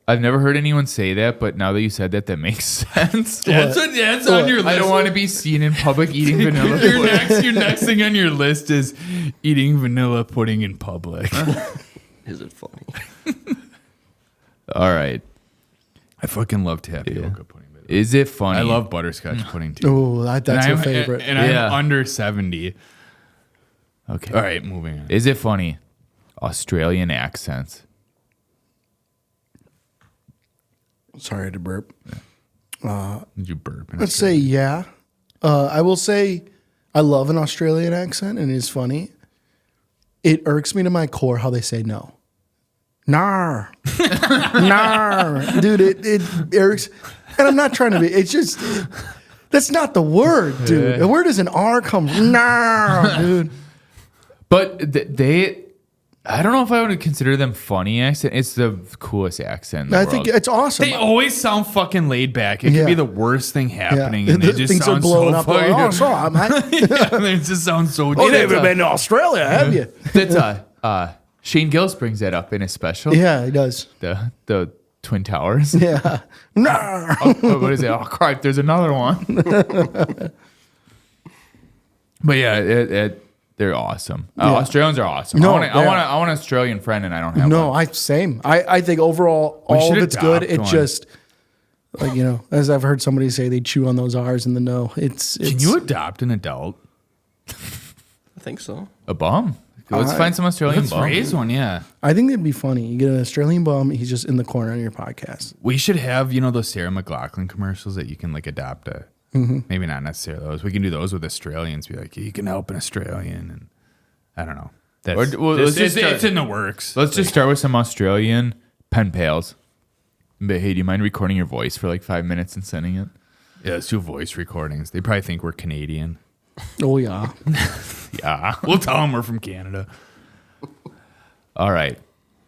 D: I've never heard anyone say that, but now that you said that, that makes sense.
B: That's on your list.
D: I don't want to be seen in public eating vanilla
B: Your
D: pudding.
B: your next thing on your list is eating vanilla pudding in public.
C: Is it funny?
D: All right.
B: I fucking love tapioca pudding. by the way.
D: Is it funny?
B: I love butterscotch pudding too.
A: Oh, that's
B: And
A: your
B: I'm-
A: favorite.
B: And
D: Yeah.
B: I'm under 70.
D: Okay.
B: All right, moving on.
D: Is it funny? Australian accents.
A: Sorry to burp.
B: Did you burp?
A: Let's say yeah. I will say I love an Australian accent and it's funny. It irks me to my core how they say no. Nar. Nar. Dude, it irks. And I'm not trying to be, it's just, that's not the word, dude. The word is an R come from. Nar, dude.
D: But they, I don't know if I would consider them funny accent. It's the coolest accent in the
A: I
D: world.
A: think it's awesome.
B: They always sound fucking laid back. It
A: Yeah.
B: could be the worst thing happening,
A: Yeah.
B: and they just
A: Things are
B: sound
A: blowing
B: so
A: up. Like,
B: fucking.
A: oh, sorry, mate.
B: Yeah, they just sound so.
A: Oh, you've never been to Australia, have you?
D: That's Shane Gillis brings that up in his special.
A: Yeah, he does.
D: The Twin Towers.
A: Yeah. Nar.
D: Oh, what is it? Oh, crap! There's another one. But yeah, they're awesome.
A: Yeah.
D: Australians are awesome.
A: No,
D: I
A: they are.
D: want an Australian friend, and I don't have
A: No,
D: one.
A: I think overall
B: We
A: all
B: should
A: of it's good.
B: adopt
A: It
B: one.
A: just like as I've heard somebody say, they chew on those R's in the no. It's
B: Can you adopt an adult?
C: I think so.
D: A bum. Let's find some Australian
B: Let's
D: bum.
B: raise one. Yeah,
A: I think it'd be funny. You get an Australian bum, he's just in the corner on your podcast.
B: we should have those Sarah McLachlan commercials that you can like adopt a. Maybe not necessarily those. We can do those with Australians. Be like, you can help an Australian, and I don't know. That's, it's in the works.
D: Let's just start with some Australian pen pals. But hey, do you mind recording your voice for like 5 minutes and sending it?
B: Yeah, let's do voice recordings. They probably think we're Canadian.
A: Oh yeah.
B: Yeah, we'll tell them we're from Canada.
D: All right.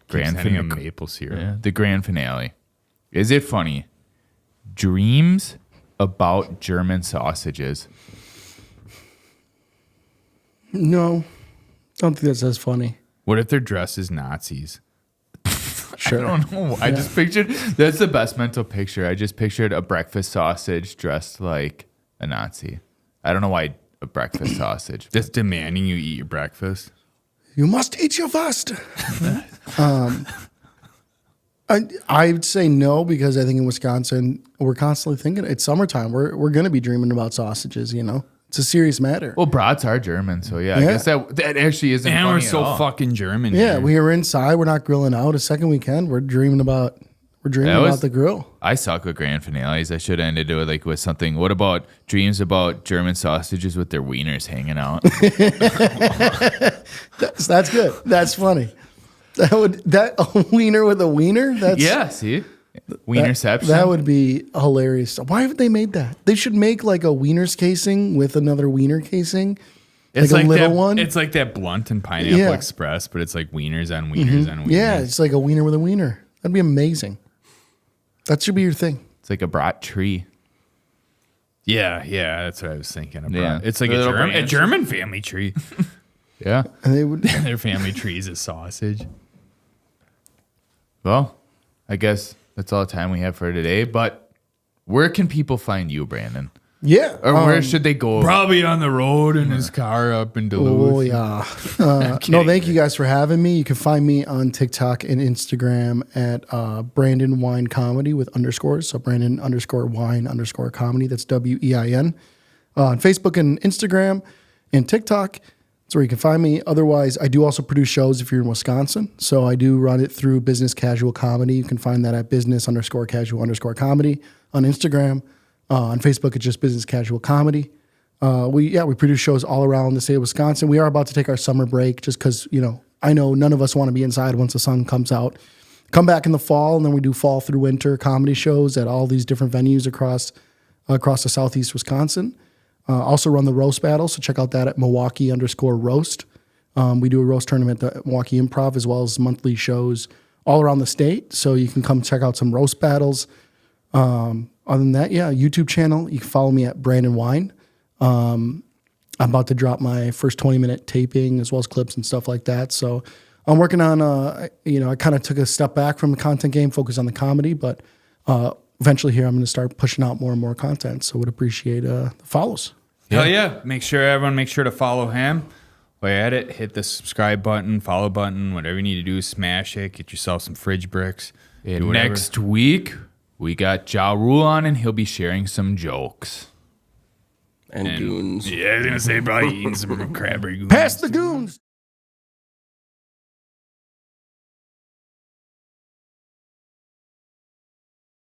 D: Grand
B: Sending them
D: finale.
B: maple syrup.
D: Yeah, the grand finale. Is it funny? Dreams about German sausages.
A: No. Don't think that's as funny.
B: What if they're dressed as Nazis?
A: Sure.
D: I don't know. I just pictured that's the best mental picture. I just pictured a breakfast sausage dressed like a Nazi. I don't know why a breakfast sausage.
B: Just demanding you eat your breakfast.
A: You must eat your first. I would say no because I think in Wisconsin we're constantly thinking it's summertime. We're going to be dreaming about sausages. It's a serious matter.
D: Well, brats are German, so yeah, I
A: Yeah.
D: guess that actually isn't.
B: And
D: funny
B: we're
D: at
B: so
D: all.
B: fucking German.
A: Yeah,
B: here.
A: we are inside. We're not grilling out. A second weekend, we're dreaming about the grill.
D: I suck with grand finales. I should have ended it with something. What about dreams about German sausages with their wieners hanging out?
A: That's good. That's funny. A wiener with a wiener. That's
D: Yeah, see,
B: Wienerception.
A: That would be hilarious. Why haven't they made that? They should make like a Wiener's casing with another Wiener casing.
B: It's
A: like a little
B: that,
A: one.
B: It's like that Blunt and Pineapple
A: Yeah.
B: Express, but it's like wieners on wieners on wieners.
A: Yeah, it's like a Wiener with a Wiener. That'd be amazing. That should be your thing.
D: It's like a brat tree.
B: Yeah, that's what I was thinking about.
D: Yeah.
B: It's like
D: Little
B: a
D: branch.
B: German family tree.
D: Yeah.
A: And they would.
B: Their family tree is a sausage.
D: Well, I guess that's all the time we have for today. But where can people find you, Brandon?
A: Yeah.
D: Or where should they go?
B: Probably on the road in his car up in Duluth.
A: Oh yeah. No, thank you guys for having me. You can find me on TikTok and Instagram at Brandon Wein Comedy with underscores. So Brandon _Wein _comedy. That's WEIN. On Facebook and Instagram and TikTok. That's where you can find me. Otherwise, I do also produce shows if you're in Wisconsin. So I do run it through Business Casual Comedy. You can find that at business _casual _comedy on Instagram. On Facebook, it's just Business Casual Comedy. We produce shows all around the state of Wisconsin. We are about to take our summer break just because, I know none of us want to be inside once the sun comes out. Come back in the fall, and then we do fall through winter comedy shows at all these different venues across the southeast Wisconsin. Also run the roast battle, so check out that at Milwaukee _roast. We do a roast tournament at the Milwaukee Improv as well as monthly shows all around the state. So you can come check out some roast battles. Other than that, YouTube channel. You can follow me at Brandon Wein. I'm about to drop my first 20-minute taping as well as clips and stuff like that. So I'm working on, I kind of took a step back from the content game, focus on the comedy, but eventually here I'm going to start pushing out more and more content. So would appreciate the follows.
B: Hell yeah. Everyone make sure to follow him. While you're at it, hit the subscribe button, follow button, whatever you need to do, smash it, get yourself some fridge bricks.
D: And
B: do whatever.
D: next week, we got Ja Rule on, and he'll be sharing some jokes.
C: And goons.
B: Yeah, I was going to say probably eating some crabberry goons.
A: Pass the goons.